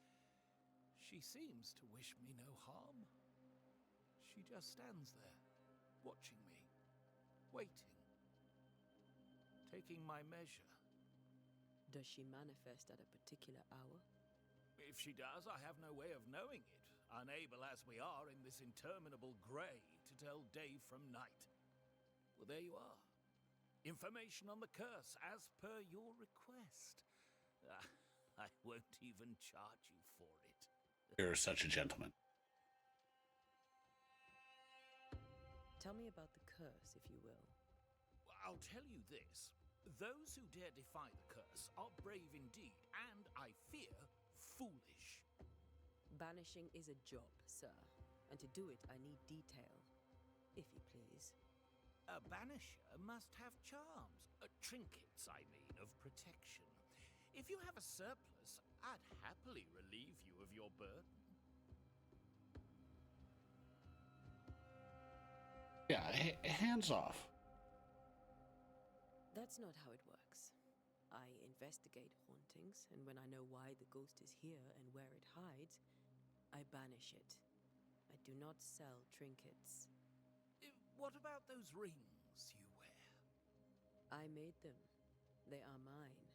She seems to wish me no harm. She just stands there, watching me, waiting, taking my measure. Does she manifest at a particular hour? If she does, I have no way of knowing it, unable as we are in this interminable grey to tell day from night. Well, there you are. Information on the curse, as per your request. I won't even charge you for it. You're such a gentleman. Tell me about the curse, if you will. I'll tell you this. Those who dare defy the curse are brave indeed, and, I fear, foolish. Banishing is a job, sir. And to do it, I need detail. If you please. A banisher must have charms. Trinkets, I mean, of protection. If you have a surplus, I'd happily relieve you of your burden. Yeah, hands off. That's not how it works. I investigate hauntings, and when I know why the ghost is here and where it hides, I banish it. I do not sell trinkets. What about those rings you wear? I made them. They are mine.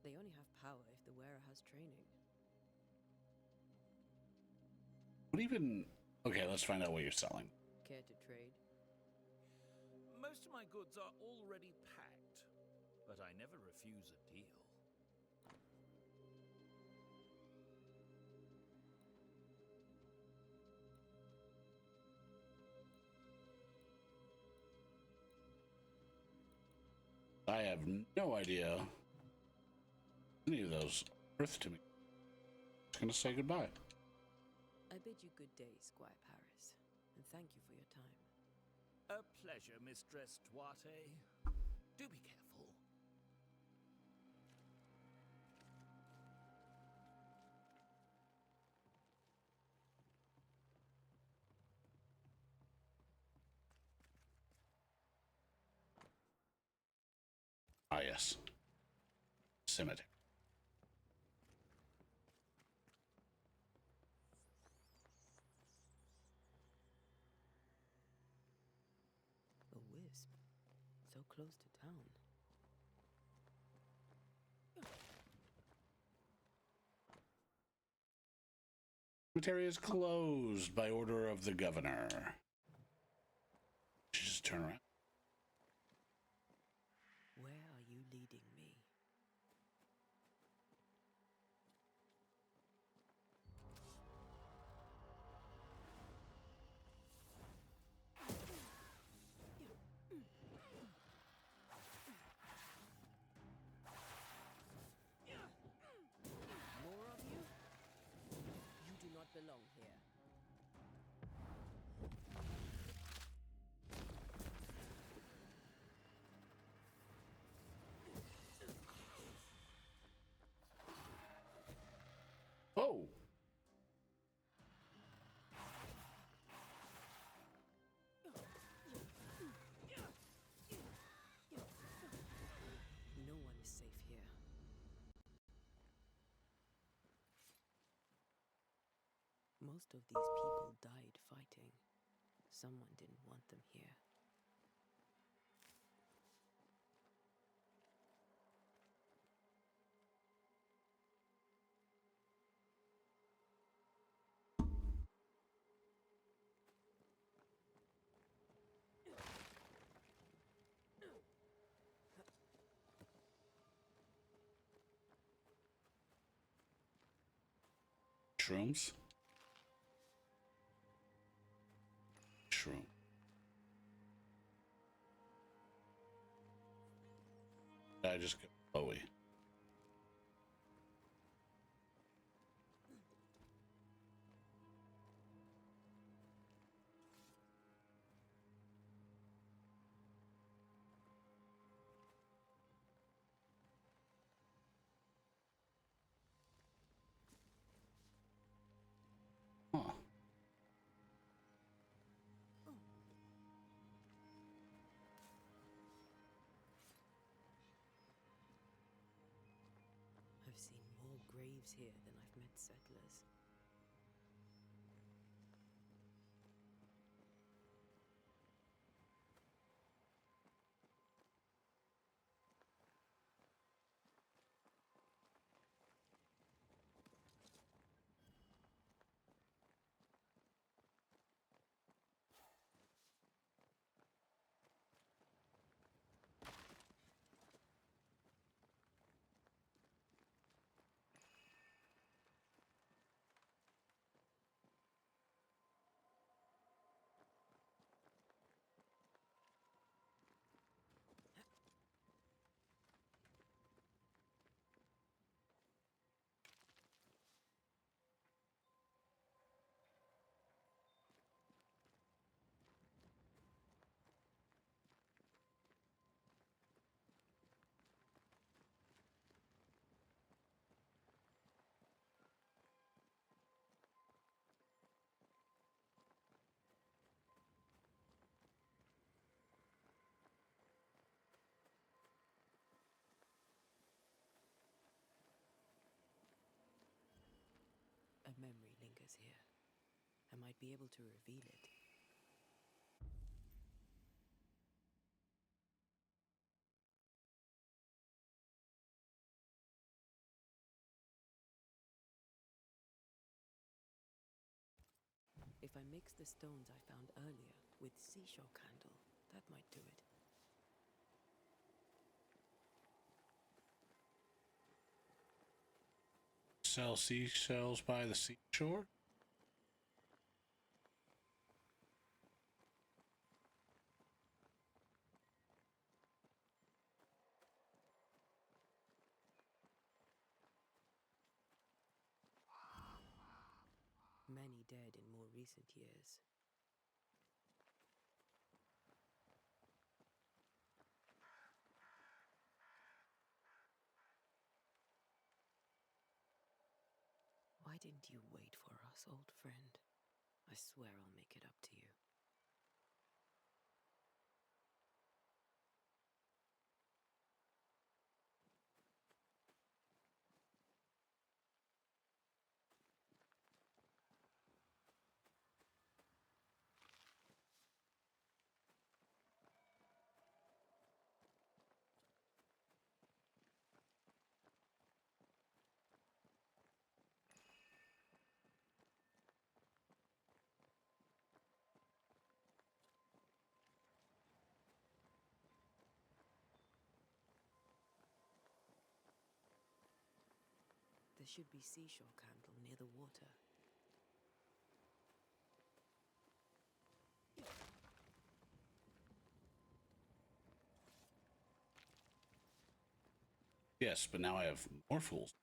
They only have power if the wearer has training. What even... Okay, let's find out what you're selling. Care to trade? Most of my goods are already packed, but I never refuse a deal. I have no idea any of those are worth to me. Just gonna say goodbye. I bid you good day, Squire Paris, and thank you for your time. A pleasure, Mistress Duarte. Do be careful. Ah, yes. Cemetery. A wisp. So close to town. Cemetery is closed by order of the governor. Just turn around. Where are you leading me? More of you? You do not belong here. Most of these people died fighting. Someone didn't want them here. Shrooms? Shroom. I just go Bowie. Huh. I've seen more graves here than I've met settlers. A memory lingers here. I might be able to reveal it. If I mix the stones I found earlier with seashore candle, that might do it. Sell seashells by the seashore? Many dead in more recent years. Why didn't you wait for us, old friend? I swear I'll make it up to you. There should be seashore candle near the water. Yes, but now I have more fools.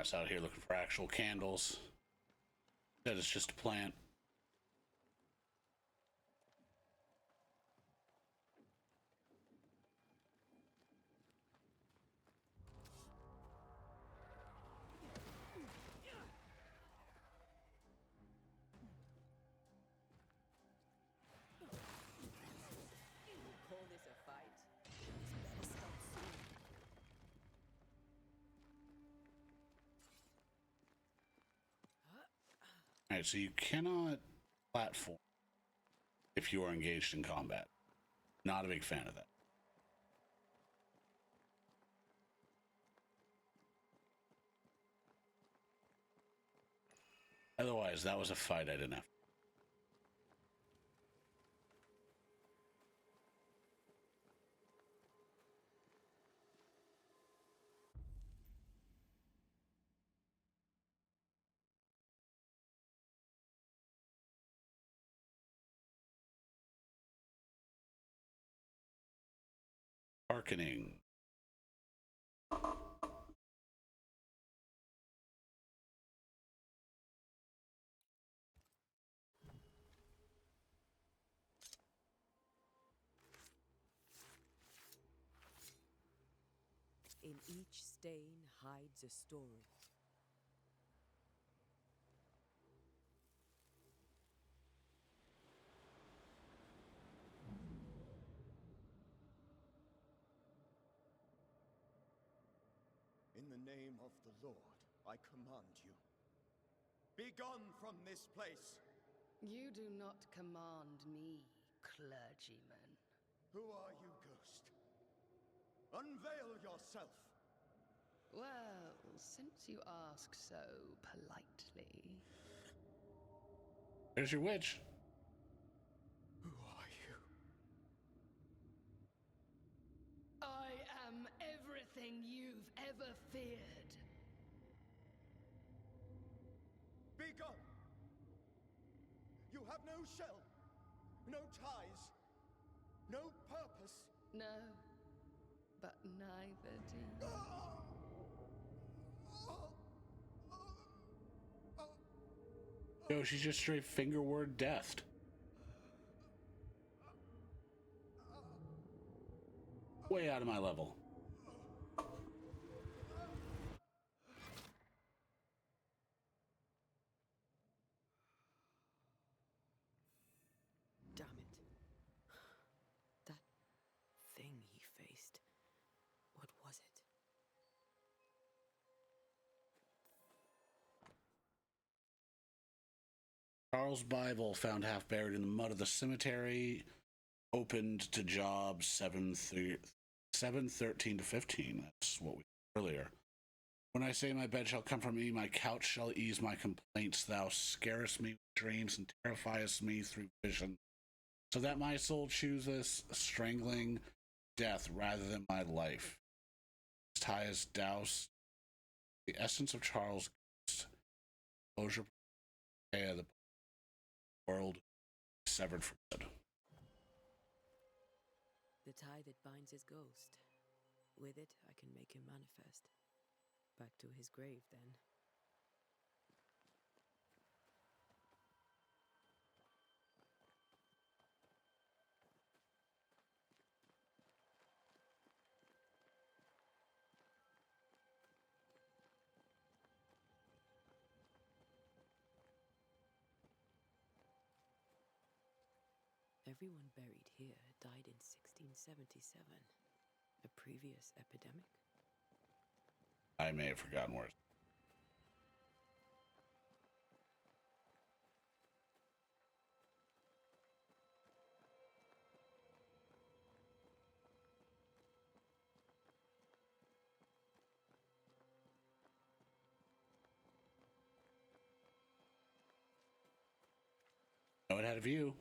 dumbass out here looking for actual candles. That is just a plant. Call this a fight? This better stop soon. Alright, so you cannot platform if you are engaged in combat. Not a big fan of that. Otherwise, that was a fight I didn't have. Hearkening. In each stain hides a story. In the name of the Lord, I command you. Be gone from this place! You do not command me, clergyman. Who are you, ghost? Unveil yourself! Well, since you ask so politely. There's your witch. Who are you? I am everything you've ever feared. Be gone! You have no shell, no ties, no purpose. No, but neither do you. Yo, she's just straight finger word deathed. Way out of my level. Damn it. That thing he faced. What was it? Charles' Bible found half buried in the mud of the cemetery. Opened to jobs 7:13 to 15. That's what we did earlier. When I say my bed shall come from me, my couch shall ease my complaints. Thou scarest me with dreams and terrifiest me through vision, so that my soul chooses strangling death rather than my life. High as douse the essence of Charles' closure, the world severed from good. The tie that binds his ghost. With it, I can make him manifest. Back to his grave, then. Everyone buried here died in 1677. A previous epidemic? I may have forgotten words. Oh, it had a view.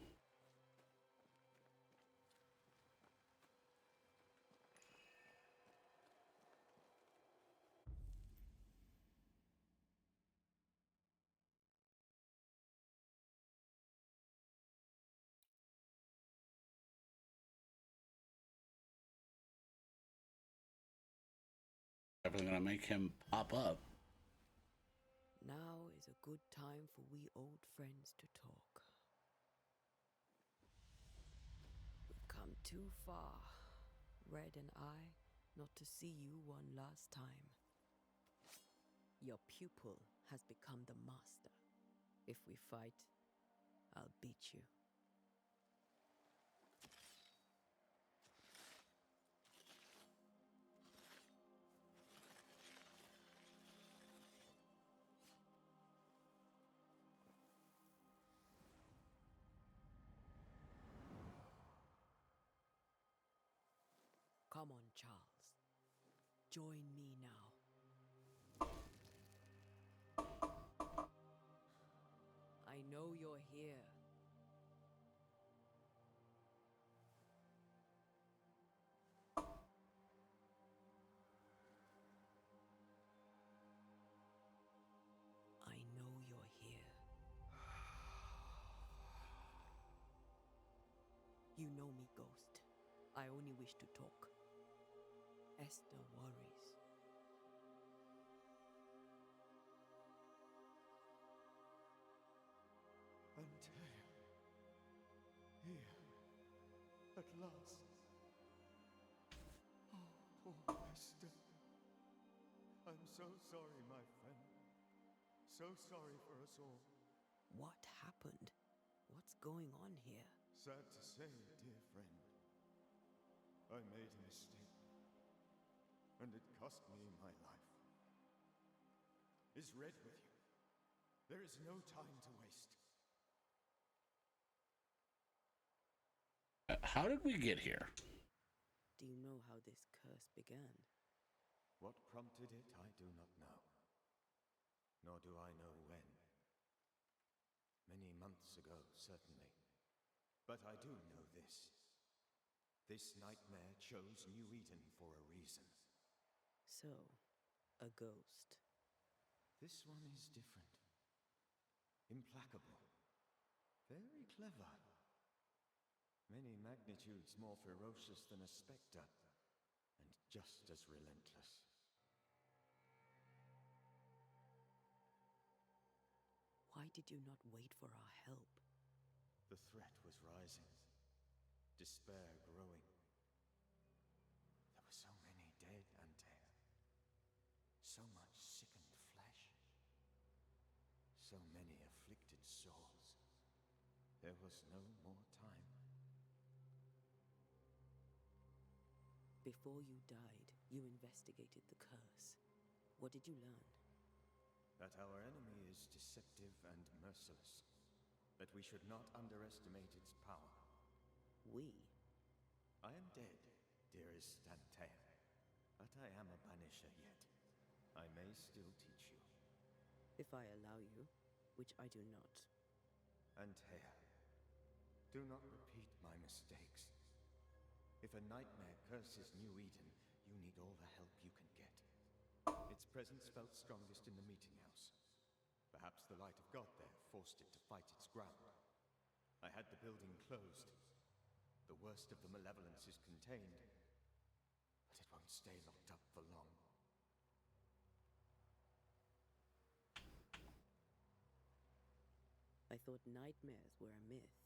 Definitely gonna make him pop up. Now is a good time for we old friends to talk. We've come too far, Red and I, not to see you one last time. Your pupil has become the master. If we fight, I'll beat you. Come on, Charles. Join me now. I know you're here. I know you're here. You know me, Ghost. I only wish to talk. Esther worries. Antea. Here. At last. Oh, poor Esther. I'm so sorry, my friend. So sorry for us all. What happened? What's going on here? Sad to say, dear friend. I made a mistake. And it cost me my life. Is Red with you? There is no time to waste. How did we get here? Do you know how this curse began? What prompted it, I do not know. Nor do I know when. Many months ago, certainly. But I do know this. This nightmare chose New Eden for a reason. So, a ghost. This one is different. Implacable. Very clever. Many magnitudes more ferocious than a spectre, and just as relentless. Why did you not wait for our help? The threat was rising. Despair growing. There were so many dead, Antea. So much sickened flesh. So many afflicted souls. There was no more time. Before you died, you investigated the curse. What did you learn? That our enemy is deceptive and merciless. That we should not underestimate its power. We? I am dead, dearest Antea. But I am a Banisher yet. I may still teach you. If I allow you, which I do not. Antea, do not repeat my mistakes. If a nightmare curses New Eden, you need all the help you can get. Its presence felt strongest in the meeting house. Perhaps the light of God there forced it to fight its ground. I had the building closed. The worst of the malevolence is contained, but it won't stay locked up for long. I thought nightmares were a myth.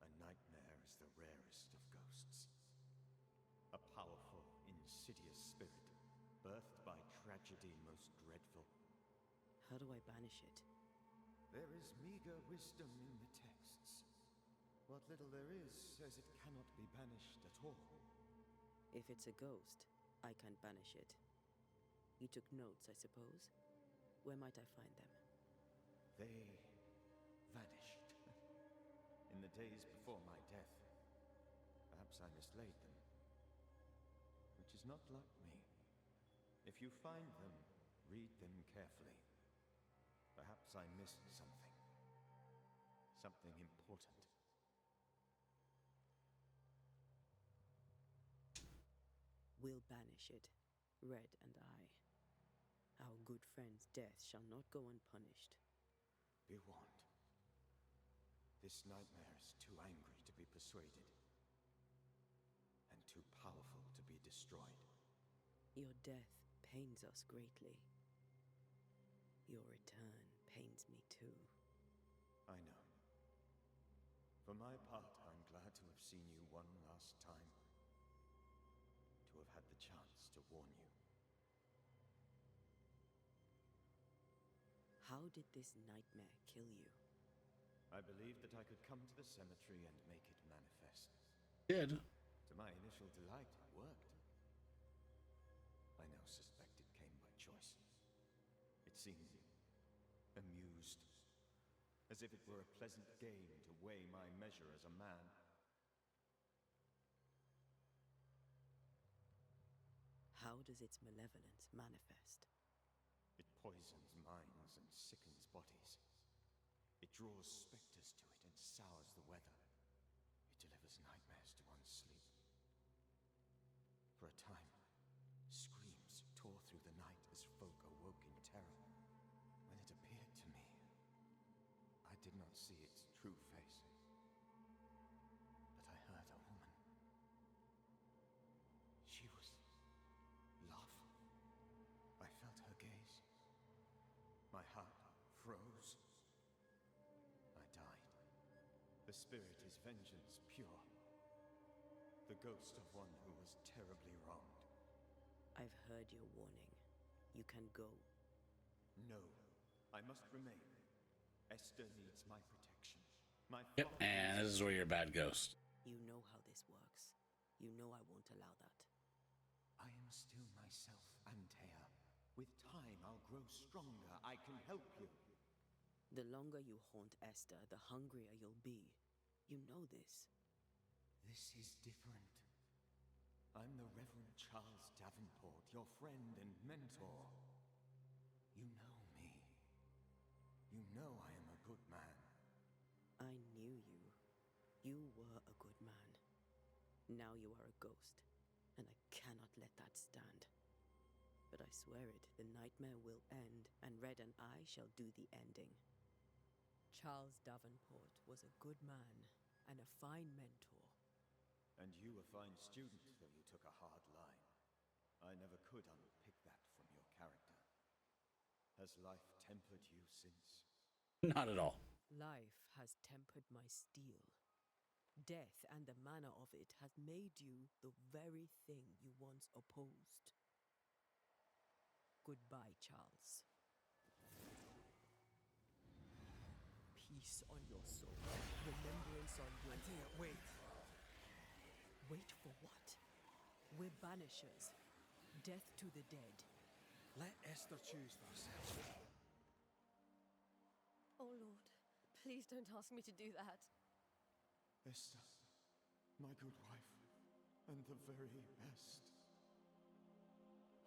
A nightmare is the rarest of ghosts. A powerful, insidious spirit, birthed by tragedy most dreadful. How do I banish it? There is meager wisdom in the texts. What little there is says it cannot be banished at all. If it's a ghost, I can't banish it. You took notes, I suppose? Where might I find them? They vanished. In the days before my death. Perhaps I mislaid them. Which is not like me. If you find them, read them carefully. Perhaps I missed something. Something important. We'll banish it, Red and I. Our good friend's death shall not go unpunished. Be warned. This nightmare is too angry to be persuaded. And too powerful to be destroyed. Your death pains us greatly. Your return my part, I'm glad to have seen you one last time. To have had the chance to warn you. How did this nightmare kill you? I believed that I could come to the cemetery and make it manifest. Did. To my initial delight, it worked. I now suspect it came by choice. It seemed amused, as if it were a pleasant game to weigh my measure as a man. How does its malevolence manifest? It poisons minds and sickens bodies. It draws specters to it and sours the weather. It delivers nightmares to one's sleep. For a time, screams tore through the night as folk awoke in terror. When it appeared to me, I did not see its true face. But I heard a woman. She was laughing. I felt her gaze. My heart froze. I died. The spirit is vengeance pure. The ghost of one who was terribly wronged. I've heard your warning. You can go. No, I must remain. Esther needs my protection. My Yep, father and this is where you're a bad ghost. You know how this works. You know I won't allow that. I am still myself, Antea. With time, I'll grow stronger. I can help you. The longer you haunt Esther, the hungrier you'll be. You know this. This is different. I'm the Reverend Charles Davenport, your friend and mentor. You know me. You know I am a good man. I knew you. You were a good man. Now you are a ghost, and I cannot let that stand. But I swear it, the nightmare will end, and Red and I shall do the ending. Charles Davenport was a good man and a fine mentor. And you a fine student, though you took a hard line. I never could unpick that from your character. Has life tempered you since? Not at all. Life has tempered my steel. Death and the manner of it has made you the very thing you once opposed. Goodbye, Charles. Peace on your soul. Remembrance on your... Antea, wait. Wait for what? We're Banishers. Death to the dead. Let Esther choose for herself. Oh, Lord, please don't ask me to do that. Esther, my good wife, and the very best.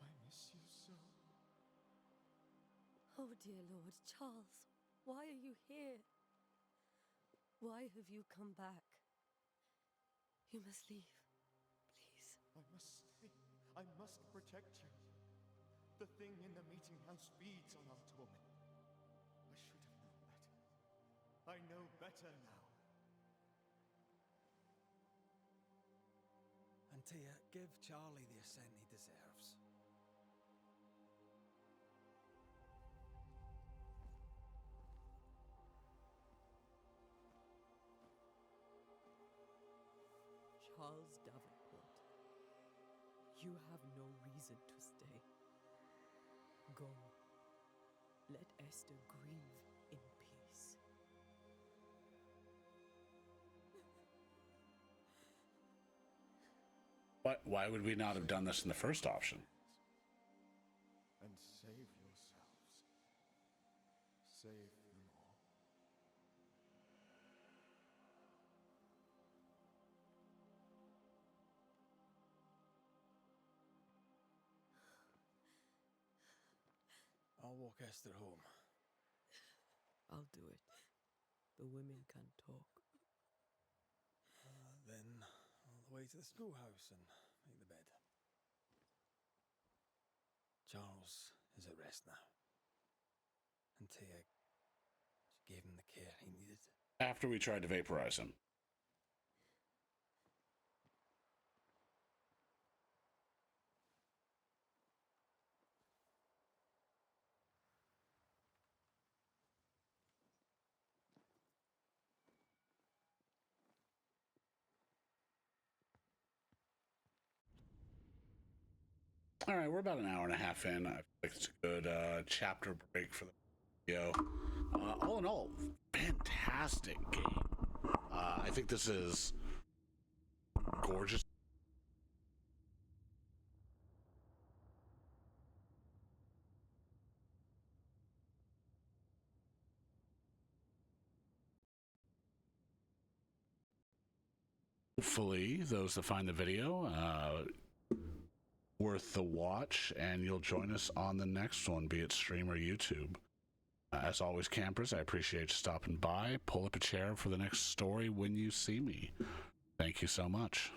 I miss you so. Oh, dear Lord, Charles, why are you here? Why have you come back? You must leave, please. I must stay. I must protect you. The thing in the meeting house feeds on our torment. I should have known better. I know better now. Antea, give Charlie the ascent he deserves. Charles Davenport, you have no reason to stay. Go. Let Esther grieve in peace. Why would we not have done this in the first option? And save yourselves. Save them all. I'll walk Esther home. I'll do it. The women can talk. Then all the way to the schoolhouse and make the bed. Charles is at rest now. Antea, she gave him the care he needed. After we tried to vaporize him. All right, we're about an hour and a half in. I feel like it's a good chapter break for the video. All in all, fantastic game. I think this is gorgeous. Hopefully, those that find the video worth the watch, and you'll join us on the next one, be it stream or YouTube. As always, campers, I appreciate you stopping by. Pull up a chair for the next story when you see me. Thank you so much.